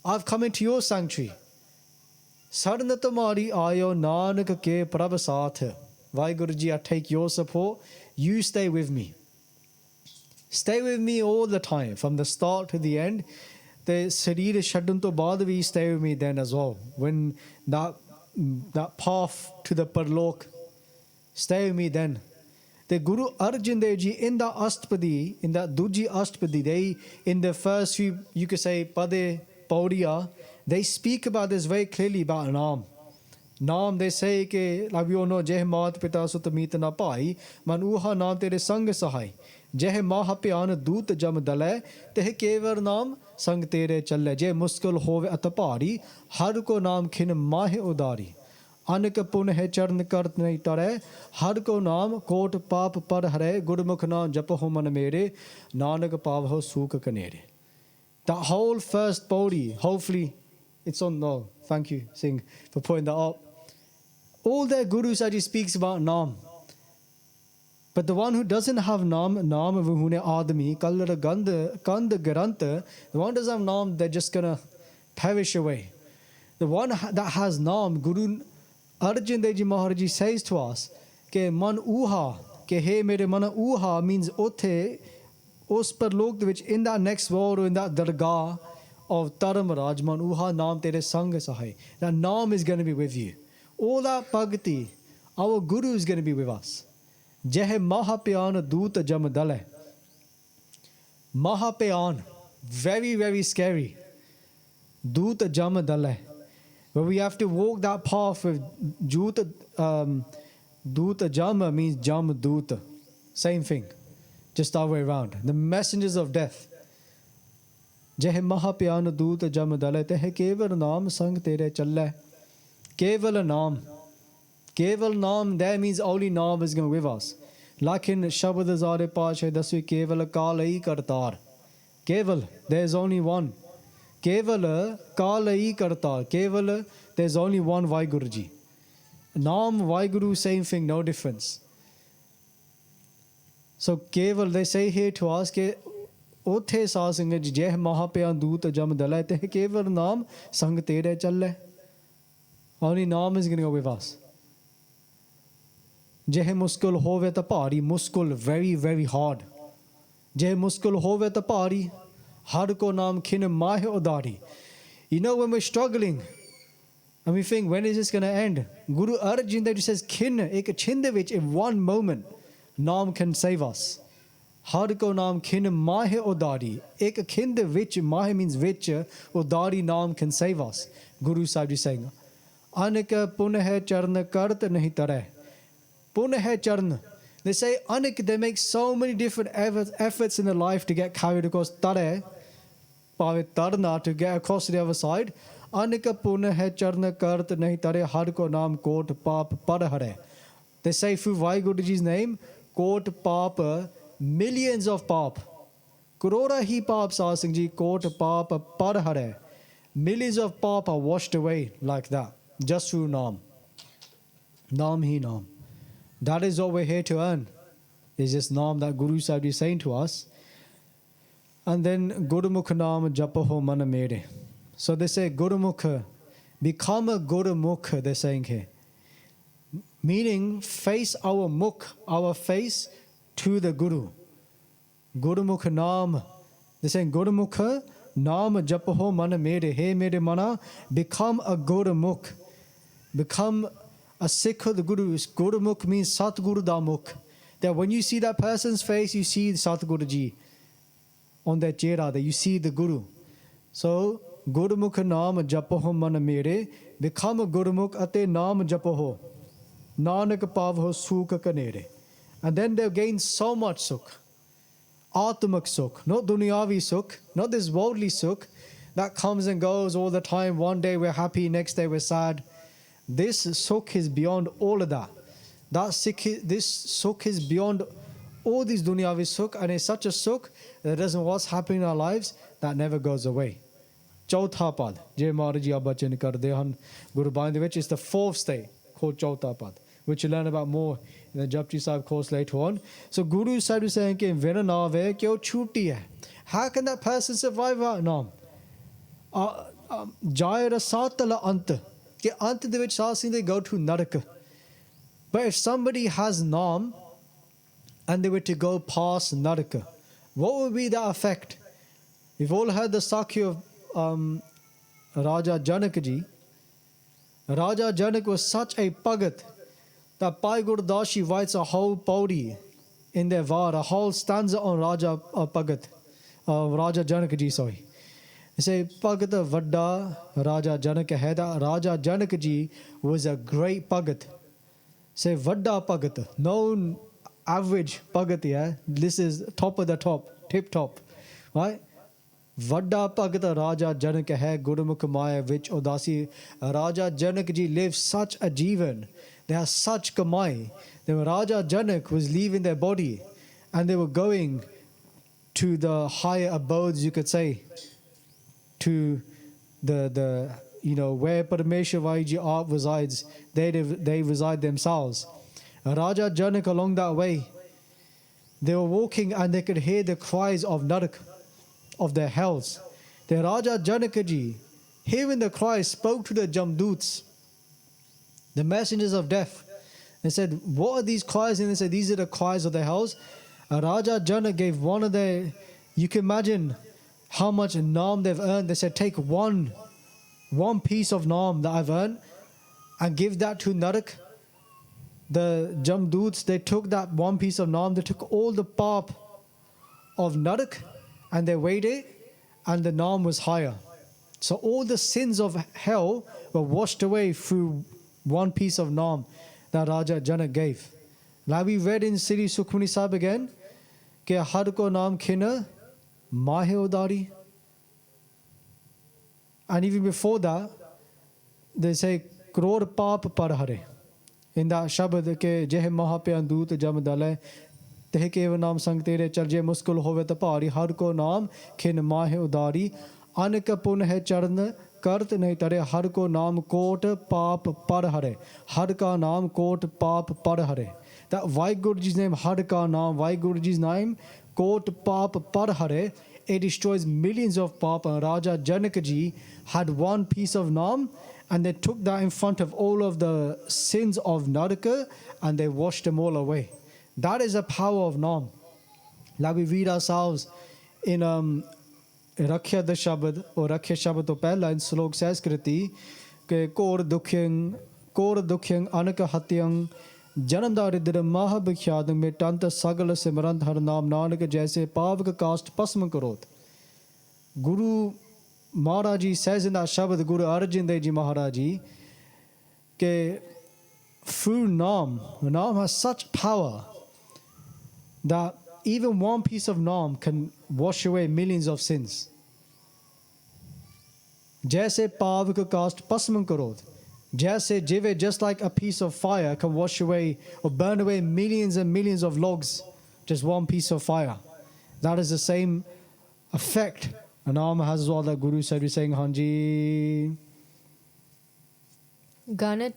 I've come into your sanctuary. Saran tumari ayo nanak ke prabh saath. WhyGuru Ji, I take your support. You stay with me. Stay with me all the time, from the start to the end. The Sarir Shadun to Badavi, stay with me then as well. When that path to the Parlok, stay with me then. The Guru Arjan Dev Ji in the Astpadi, in that Duji Astpadi, they, in the first few, you could say, Pade Paudiya, they speak about this very clearly about Naam. Naam, they say ke, like we all know, Jeh Mat Pita Sut Meet Na Pai, Man Uha Naam Tere Sang Sahai. Jeh Maha Pyan Doot Jam Dale, Teh Kevar Naam Sang Tere Challe. Jeh Muskul Hove Atapari, Har Ko Naam Khin Mahe Udari. Anak Pun Hai Charn Kart Nahi Tare, Har Ko Naam Kot Pap Par Hare, Gurmukh Naam Japaho Man Mere, Nanak Pavho Suk Kanere. That whole first body, hopefully it's on. No, thank you, Singh, for pointing that up. All their Guru Saji speaks about Naam. But the one who doesn't have Naam, Naam Vuhune Adami, Kallara Kanda Garanta, the one who doesn't have Naam, they're just gonna perish away. The one that has Naam, Guru Arjan Dev Ji Maharaj Ji says to us, Ke man uha, ke he mere mana uha means othe, us parlok de vich, in that next world or in that dargah of Taram man uha Naam tere sang sahai. That Naam is going to be with you. All that bhakti, our Guru is going to be with us. Jeh Mahapyan Doot Jam Dale. Mahapyan, very, very scary. Doot Jam Dale. But we have to walk that path with Doot Jama means Jam Doot. Same thing. Just our way around. The messengers of death. Jeh Mahapyan Doot Jam Dale. Teh Keval Naam Sang Tere Challe. Keval Naam. Keval Naam, that means only Naam is going with us. Lakin Shabad Zare Parchar Dasvi Keval Kalai Kartar. Keval, there is only one. Keval Kalai Kartar. Keval, there is only one WhyGuru Ji. Naam, WhyGuru, same thing, no difference. So Keval, they say here to us, Ke Othe Sasanga Jeh Mahapyan Doot Jam Dale Te Keval Naam Sang Tere Challe. Only Naam is going to go with us. Jeh Muskul Hove Tapari, Muskul, very, very hard. Jeh Muskul Hove Tapari, Har Ko Naam Khin Mahe Udari. You know, when we're struggling and we think, when is this going to end? Guru Arjan Dev says, Khin, ek chinde vich, in one moment, Naam can save us. Har Ko Naam Khin Mahe Udari. Ek khinde vich, Mahe means vich, Udari Naam can save us. Guru Sahib is saying, Anika Punah Charna Kart Nahi Tare. Punah Charna. They say Anik, they make so many different efforts in their life to get carried across Tare, Tarna, to get across to the other side. Anika Punah Charna Kart Nahi Tare Har Ko Naam Kot Pap Parhare. They say through WhyGuru Ji's name, Kot Pap, millions of Pap. Kurora hi Pap Sasing Ji, Kot Pap Parhare. Millions of Pap are washed away like that. Just through Naam. Naam hi Naam. That is what we're here to earn. It's just Naam that Guru Sahib is saying to us. And then Gurmukh Naam Japaho Mana Mere. So they say Gurmukh, become a Gurmukh, they're saying here. Meaning face our mukh, our face to the Guru. Gurmukh Naam. They're saying Gurmukh Naam Japaho Mana Mere. Hey Mere Mana, become a Gurmukh. Become a Sikh of the Guru. Gurmukh means Satguru Da Mukh. That when you see that person's face, you see Satguru Ji on that chehra, that you see the Guru. So, Gurmukh Naam Japaho Man Mere, become a Gurmukh ate Naam Japaho, Nanak Pavho Sukha Kanere. And then they'll gain so much Sukh. Atmak Sukh, not Dunyavi Sukh, not this worldly Sukh that comes and goes all the time. One day we're happy, next day we're sad. This Sukh is beyond all of that. This Sukh is beyond all these Dunyavi Sukh, and it's such a Sukh that doesn't what's happening in our lives, that never goes away. Chautha Pad, Jai Maharaji Abachan Kardehan Guru Bani, which is the fourth state called Chautha Pad, which you learn about more in the Japji Sahib course later on. So Guru Sahib is saying, Vena Nave Kyo Chuti hai. How can that person survive that? No. Jaira Satala Anta. Anta de which they go to Naraka. But if somebody has Naam and they were to go past Naraka, what would be the effect? We've all heard the Sakhi of Raja Janak Ji. Raja Janak was such a Pagat that Bhai Gurdashi writes a whole pauri in their var, a whole stanza on Raja Pagat, Raja Janak Ji, sorry. They say Pagat Vadda Raja Janak hai. That Raja Janak ji was a great Pagat. Say Vadda Pagat, no average Pagat, yeah. This is top of the top, tip top, right? Vadda Pagat Raja Janak hai Gurmukhi Maya which Odasi. Raja Janak ji lived such a Jivan. They had such Kamai. The Raja Janak was leaving their body and they were going to the higher abodes, you could say, to the where Parameshwar ji art resides. They reside themselves. Raja Janak along that way, they were walking and they could hear the cries of Narak, of their hells. The Raja Janak ji, hearing the cries, spoke to the Jamduts, the messengers of death. They said, what are these cries? And they said, these are the cries of the hells. Raja Janak gave one of their, you can imagine how much Naam they've earned. They said, take one piece of Naam that I've earned and give that to Narak. The Jamduts, they took that one piece of Naam, they took all the pap of Narak and they weighed it and the Naam was higher. So all the sins of hell were washed away through one piece of Naam that Raja Janak gave. Now we read in Sri Sukhmani Sahib again, ke har ko naam khina mahe udari. And even before that, they say crore paap par hare. In that Shabad ke jeh maha pe andut jam dale teh ke naam sang tere chal je muskul hove ta pari har ko naam khin mahe udari anak pun hai charn kart nahi tare har ko naam kot paap par hare har ka naam kot paap par hare. That WhyGuruji's name har ka naam, WhyGuruji's name kot paap par hare, it destroys millions of paap. And Raja Janak ji had one piece of naam and they took that in front of all of the sins of Naraka and they washed them all away. That is the power of Naam. Like we read ourselves in Rakhya the Shabad or Rakhya Shabad to Pehla in Slok Sanskriti ke Kor Dukhyang Anaka Hatyang Janamdaridra Mahabhikhyadang Metanta Sagala Simrant Har Naam Nanak Jaise Pavak Cast Pasman Karot. Guru Maharaji says in that Shabad, Guru Arjan Dev Ji Maharaji, ke through Naam has such power that even one piece of Naam can wash away millions of sins. Jaise Pavak cast Pasman Karot. Jaise Jive, just like a piece of fire can wash away or burn away millions and millions of logs, just one piece of fire. That is the same effect. And Naam has all that Guru said, we're saying, Hanji. Ganat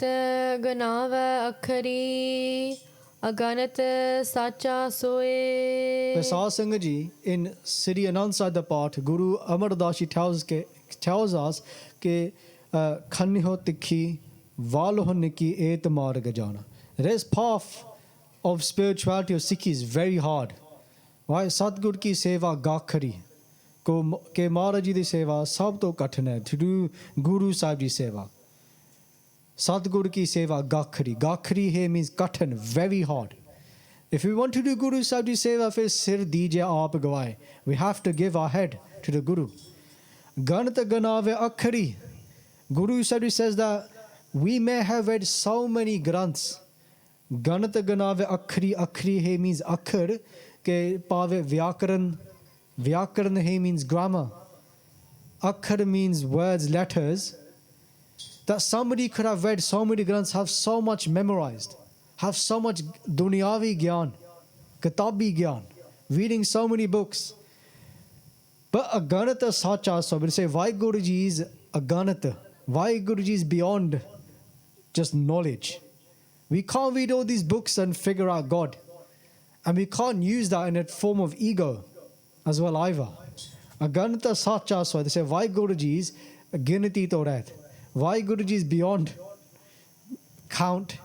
Ganava Akhari Aganat Sacha Soe. Prasad Singh ji in Sri Anand Sahib the part, Guru Amar Das ji tells us ke Khanni ho tikhi Val ho niki et marg jana. This path of spirituality of Sikhi is very hard. Why? Satguru ki seva gakhari. Ke Maharaj ji di seva sab to kathan hai. To do Guru Sahib ji seva. Satguru ki seva gakhari. Gakhari here means kathan, very hard. If we want to do Guru Sahib ji seva, fir sir dije aap gwaye. We have to give our head to the Guru. Ganat ganave akhari. Guru Sahib ji says that we may have read so many granths. Ganat ganave akhari. Akhari here means akhar. Ke pave vyakaran. Vyakaran here means grammar. Akhar means words, letters. That somebody could have read so many granths, have so much memorized, have so much dunyavi gyan, kitabi gyan, reading so many books. But aganata sacha, so we say WhyGuruji is aganata. WhyGuruji is beyond just knowledge. We can't read all these books and figure out God. And we can't use that in a form of ego as well either. Aganata sacha, so they say WhyGuruji is ginati torat. WhyGuruji is beyond count.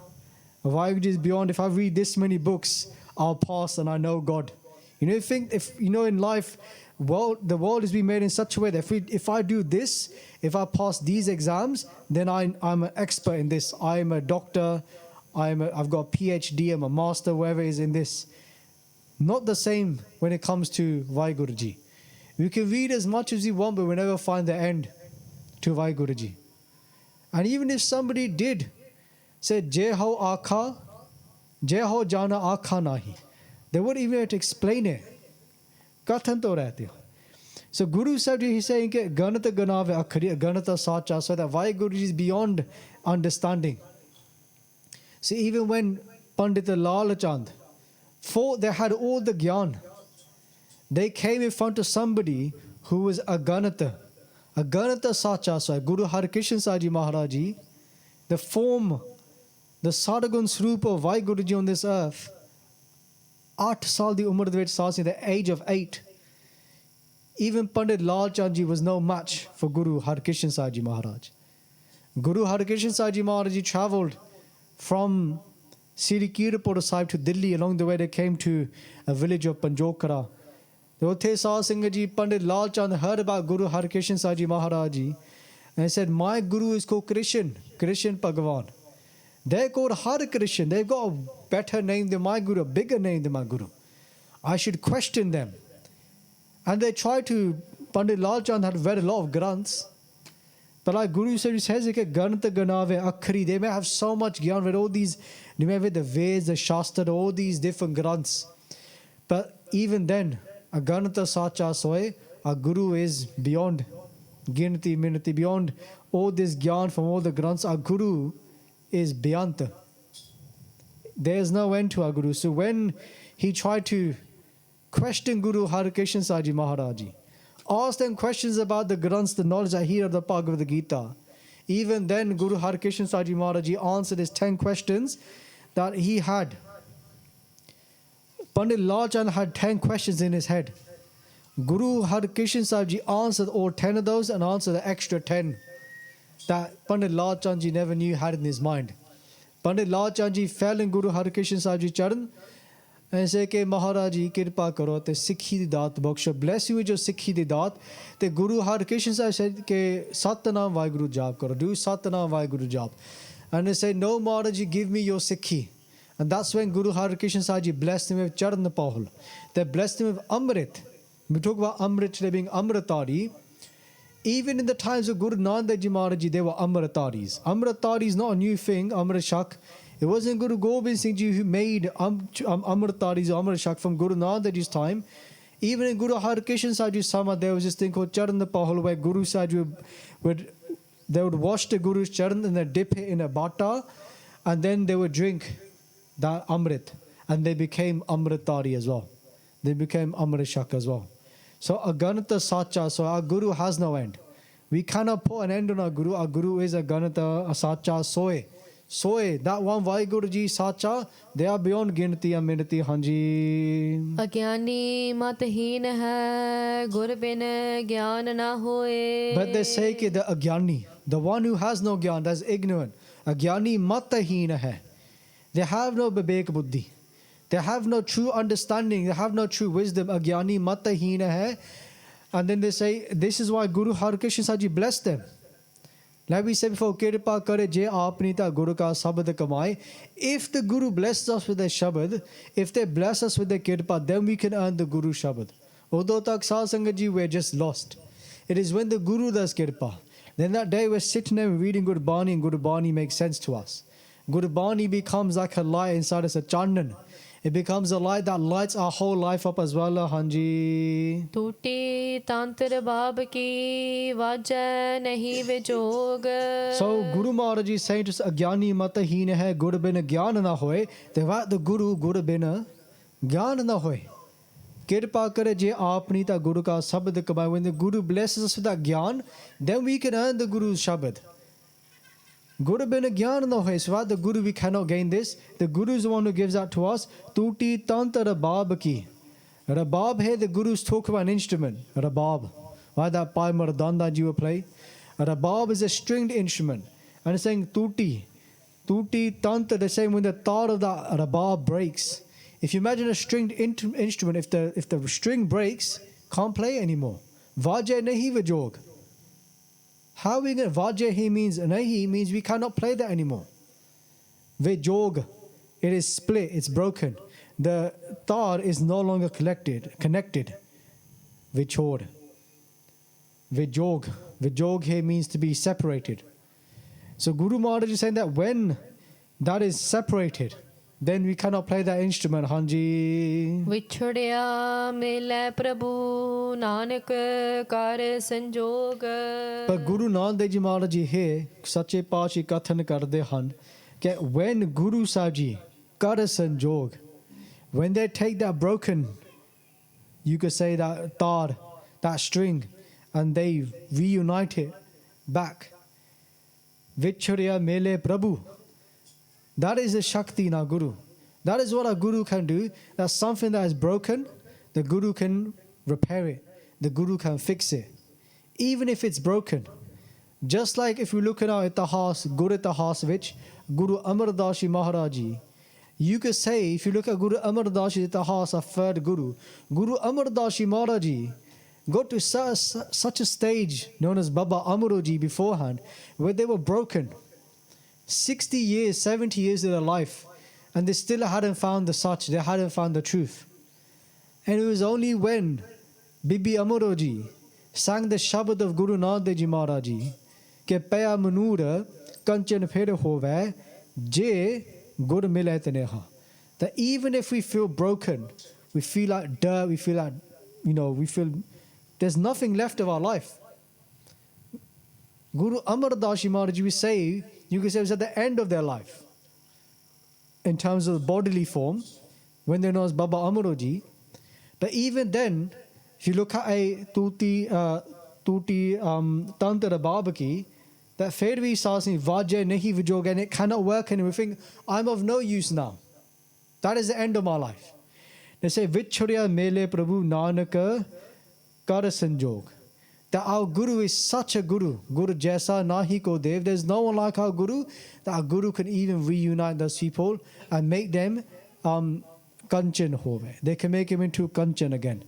WhyGuruji is beyond, if I read this many books, I'll pass and I know God. You know, if in life, the world is being made in such a way that if I do this, if I pass these exams, then I'm an expert in this. I'm a doctor, I've got a PhD, I'm a master, whoever is in this. Not the same when it comes to WhyGuruji. We can read as much as we want, but we never find the end to WhyGuru Ji. And even if somebody did say, Jai ho akha, Jai ho jana akha nahi, they wouldn't even have to explain it. Kathan to rehte ho. So Guru said, he's saying, Ganata ganave akhari, Ganata sacha, so that WhyGuru Ji is beyond understanding. See, even when Pandit Lal Chand thought they had all the gyan, they came in front of somebody who was a Ganata sacha, so Guru Harkishan Saji Maharaj Ji, the form, the Sadagun Srupa of WhyGuru Ji on this earth, 8 saal di umar de vich saas in the age of 8. Even Pandit Lal Chand Ji was no match for Guru Harkishan Saji Maharaj. Guru Harkishan Saji Maharaj Ji travelled from Sri Kirpur Sahib to Delhi. Along the way they came to a village of Panjokara. The Othe Sahib Singh Ji, Pandit Lal Chand heard about Guru Harkishan Saji Maharaj Ji and said, my Guru is called Krishan Bhagavan. They're called Har Krishan. They've got a better name than my Guru, a bigger name than my Guru. I should question them. And they tried to, Pandit Lal Chand had read a lot of granths. But like Guru said, he says, Ganata Ganave Akhri, they may have so much gyan with all these, they may have the Veds, the Shastra, all these different granths. But even then, a Ganata Sacha Soe, a Guru is beyond Ginati, Minati, beyond all this gyan from all the granths. Our Guru is Beyanta. There is no end to our Guru. So when he tried to question Guru Harkishan Saji Maharaj Ji, ask them questions about the granths, the knowledge that he had of the Bhagavad Gita, even then Guru Harkishan Saji Maharaj Ji answered his 10 questions that he had. Pandit Lal Chand had 10 questions in his head. Guru Harkishan Sahib Ji answered all 10 of those and answered the extra 10 that Pandit Lal Chand Ji never knew had in his mind. Pandit Lal Chand Ji fell in Guru Harkishan Sahib Ji charan and said, ke Maharaj Ji kirpa karo te Sikhi di daat baksho, bless you with your Sikhi di daat. The Guru Harkishan Sahib said, ke Satnam WhyGuru jap karo, do Satnam WhyGuru jap. And they said, no Maharaj Ji, give me your Sikhi. And that's when Guru Harkishan Sahib Ji blessed him with Charan Pahul. They blessed him with Amrit. We talk about Amrit today being Amritari. Even in the times of Guru Nanak Dev Ji Maharaj Ji, they were Amritaris. Amritari is not a new thing, Amrit Shak. It wasn't Guru Gobind Singh Ji who made Amritaris or Amrit Shak from Guru Nanak Dev Ji's time. Even in Guru Harkishan Sahib Ji's Sama, there was this thing called Charan Pahul, where Guru Sahib would wash the Guru's Charan and then dip it in a bata, and then they would drink that Amrit, and they became Amritari as well. They became Amrit Shak as well. So Aganata Sacha, so our Guru has no end. We cannot put an end on our Guru. Our Guru is Aganata, a Sacha, Soe. Soe, that one WhyGuru Ji Sacha, they are beyond Ginati and Minati Hanji. अज्ञानी मतहीन है गुर बिन ज्ञान ना होए. But they say that the Agyani, the one who has no Gyan, that's ignorant. Agyani matahina hai. They have no Bibek Buddhi. They have no true understanding. They have no true wisdom. Agyani matahina hai. And then they say, this is why Guru Harkishan Sahib Ji blessed them. Like we said before, Kirpa kare je aapni ta Guru ka sabad kamai. If the Guru blesses us with their Shabad, if they bless us with their Kirpa, then we can earn the Guru Shabad. Although tak Sah Sangat Ji, we're just lost. It is when the Guru does Kirpa. Then that day we're sitting there reading Gurbani, and Gurbani makes sense to us. Gurbani becomes like a light inside us, a chandan. It becomes a light that lights our whole life up as well, Hanji. टूटी तांत्र बाब की वाजह नहीं विजोग. So Guru Maharaj is saying to us, Agyani mataheen hai, Guru bina gyan na hoye. The Guru, Guru bina gyan na hoye. Kirpa kare je aapni ta Guru ka sabad kamai. When the Guru blesses us with that gyan, then we can earn the Guru's Shabad. Guru bina gyan na hoye. So the Guru, we cannot gain this. The Guru is the one who gives that to us. Tuti tanta rabab ki. Rabab hai, the Gurus talk about an instrument. Rabab. Why that Pai Mardanda ji will play? A rabab is a stringed instrument. And it's saying tuti. Tuti tanta, they're saying when the tar of that rabab breaks. If you imagine a stringed instrument, if the string breaks, can't play anymore. Vajay nahi vajog. How are we going to, Vajay means nahi means we cannot play that anymore. Vajog, it is split, it's broken. The tar is no longer connected. Vichod. Vijog. Vijog here means to be separated. So Guru Maharaj is saying that when that is separated, then we cannot play that instrument, Hanji. ਵਿਛੜਿਆ ਮਿਲੈ ਪ੍ਰਭੂ ਨਾਨਕ ਕਰ ਸੰਜੋਗ But Guru Nanak Dev Ji Maharaj Ji here, Sache Paatshah Kathan Karde Han, that when Guru Sahib Ji, Kar Sanjog, when they take that broken, you could say that tar, that string, and they reunite it back. Vichhariya Mele Prabhu. That is the Shakti in our Guru. That is what our Guru can do. That's something that is broken, the Guru can repair it. The Guru can fix it. Even if it's broken. Just like if we look at our Itahas, Guru Itahas which Guru Amar Das Ji Maharaj Ji, you could say, if you look at Guru Amar Das Ji Itahas, our third Guru, Guru Amar Das Ji Maharaj Ji got to such a stage known as Baba Amaroji beforehand, where they were broken. 60 years, 70 years of their life, and they still hadn't found the Sach, they hadn't found the truth. And it was only when Bibi Amaroji sang the Shabad of Guru Nanak Dev Ji Maharaj Ji, Ke Paya Manura Kanchan Phir Hove Je Gur Mile Taneha. That even if we feel broken, we feel like dirt, we feel like, we feel there's nothing left of our life. Guru Amar Das Ji Maharaj Ji, we say, you can say it was at the end of their life. In terms of bodily form, when they know as Baba Amaroji. But even then, if you look at a Tuti Tantra Babaki, that Fairvi Sasni Vajay Nahi Vijog, and it cannot work, and we think, I'm of no use now. That is the end of my life. They say, Vichhariya Mele Prabhu Nanaka Kar Sanjog. That our Guru is such a Guru. Guru Jaisa Nahi Ko Dev. There's no one like our Guru. That our Guru can even reunite those people and make them Kanchan Hove. They can make him into Kanchan again.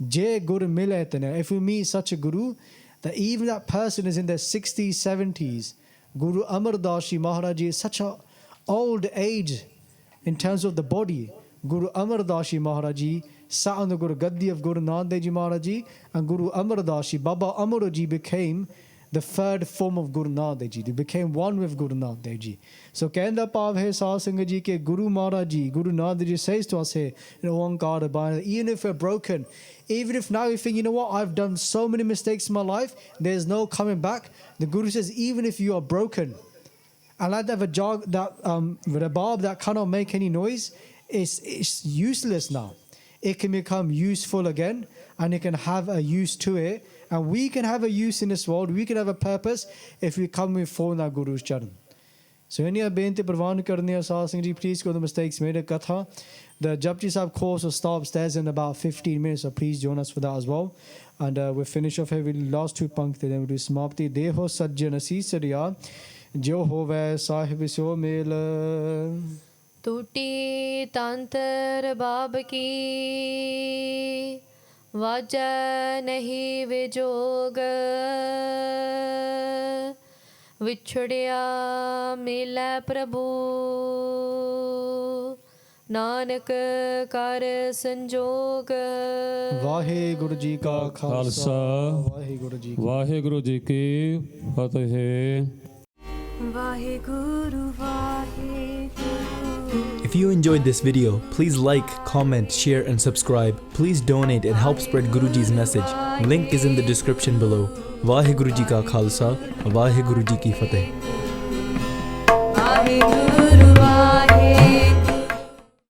Jai Guru Miletana. If we meet such a Guru, that even that person is in their 60s, 70s. Guru Amar Das Ji Maharaj Ji is such an old age in terms of the body. Guru Amar Das Ji Maharaj Ji sat on the Guru Gaddi of Guru Nanak Dev Ji Maharaj Ji, and Guru Amar Das Ji, Baba Amaroji became the third form of Guru Nanak Dev Ji. They became one with Guru Nanak Dev Ji. So Kenda Pav hai Satsanga Ji ke Guru Maharaj Ji, Guru Nanak Dev Ji says to us here in Oankaar, even if we're broken, even if now we think, you know what, I've done so many mistakes in my life, there's no coming back. The Guru says, even if you are broken, and like that rabab that cannot make any noise, it's useless now. It can become useful again, and it can have a use to it, and we can have a use in this world, we can have a purpose if we come before our Guru's charan. So any benti pravan karne Satsang Ji, please go the mistakes made a katha. The Japji Sahib course will start upstairs in about 15 minutes, so please join us for that as well. And we'll finish off here with the last two pankti, then we'll do Samapti. Deho Sajjan Asisariya Jo Hove Sahib So Mela. टूटी तंत्र बाब की वाजा नहीं विजोग विछड़िया मिलै प्रभु नानक कर संजोग वाहे गुरु जी का खालसा वाहे गुरु जी की फतेह Wahe Guru Wahe If you enjoyed this video, please like, comment, share and subscribe. Please donate and help spread Guruji's message. Link is in the description below. WhyGuru Ji Ka Khalsa, WhyGuru Ji Ki Fateh.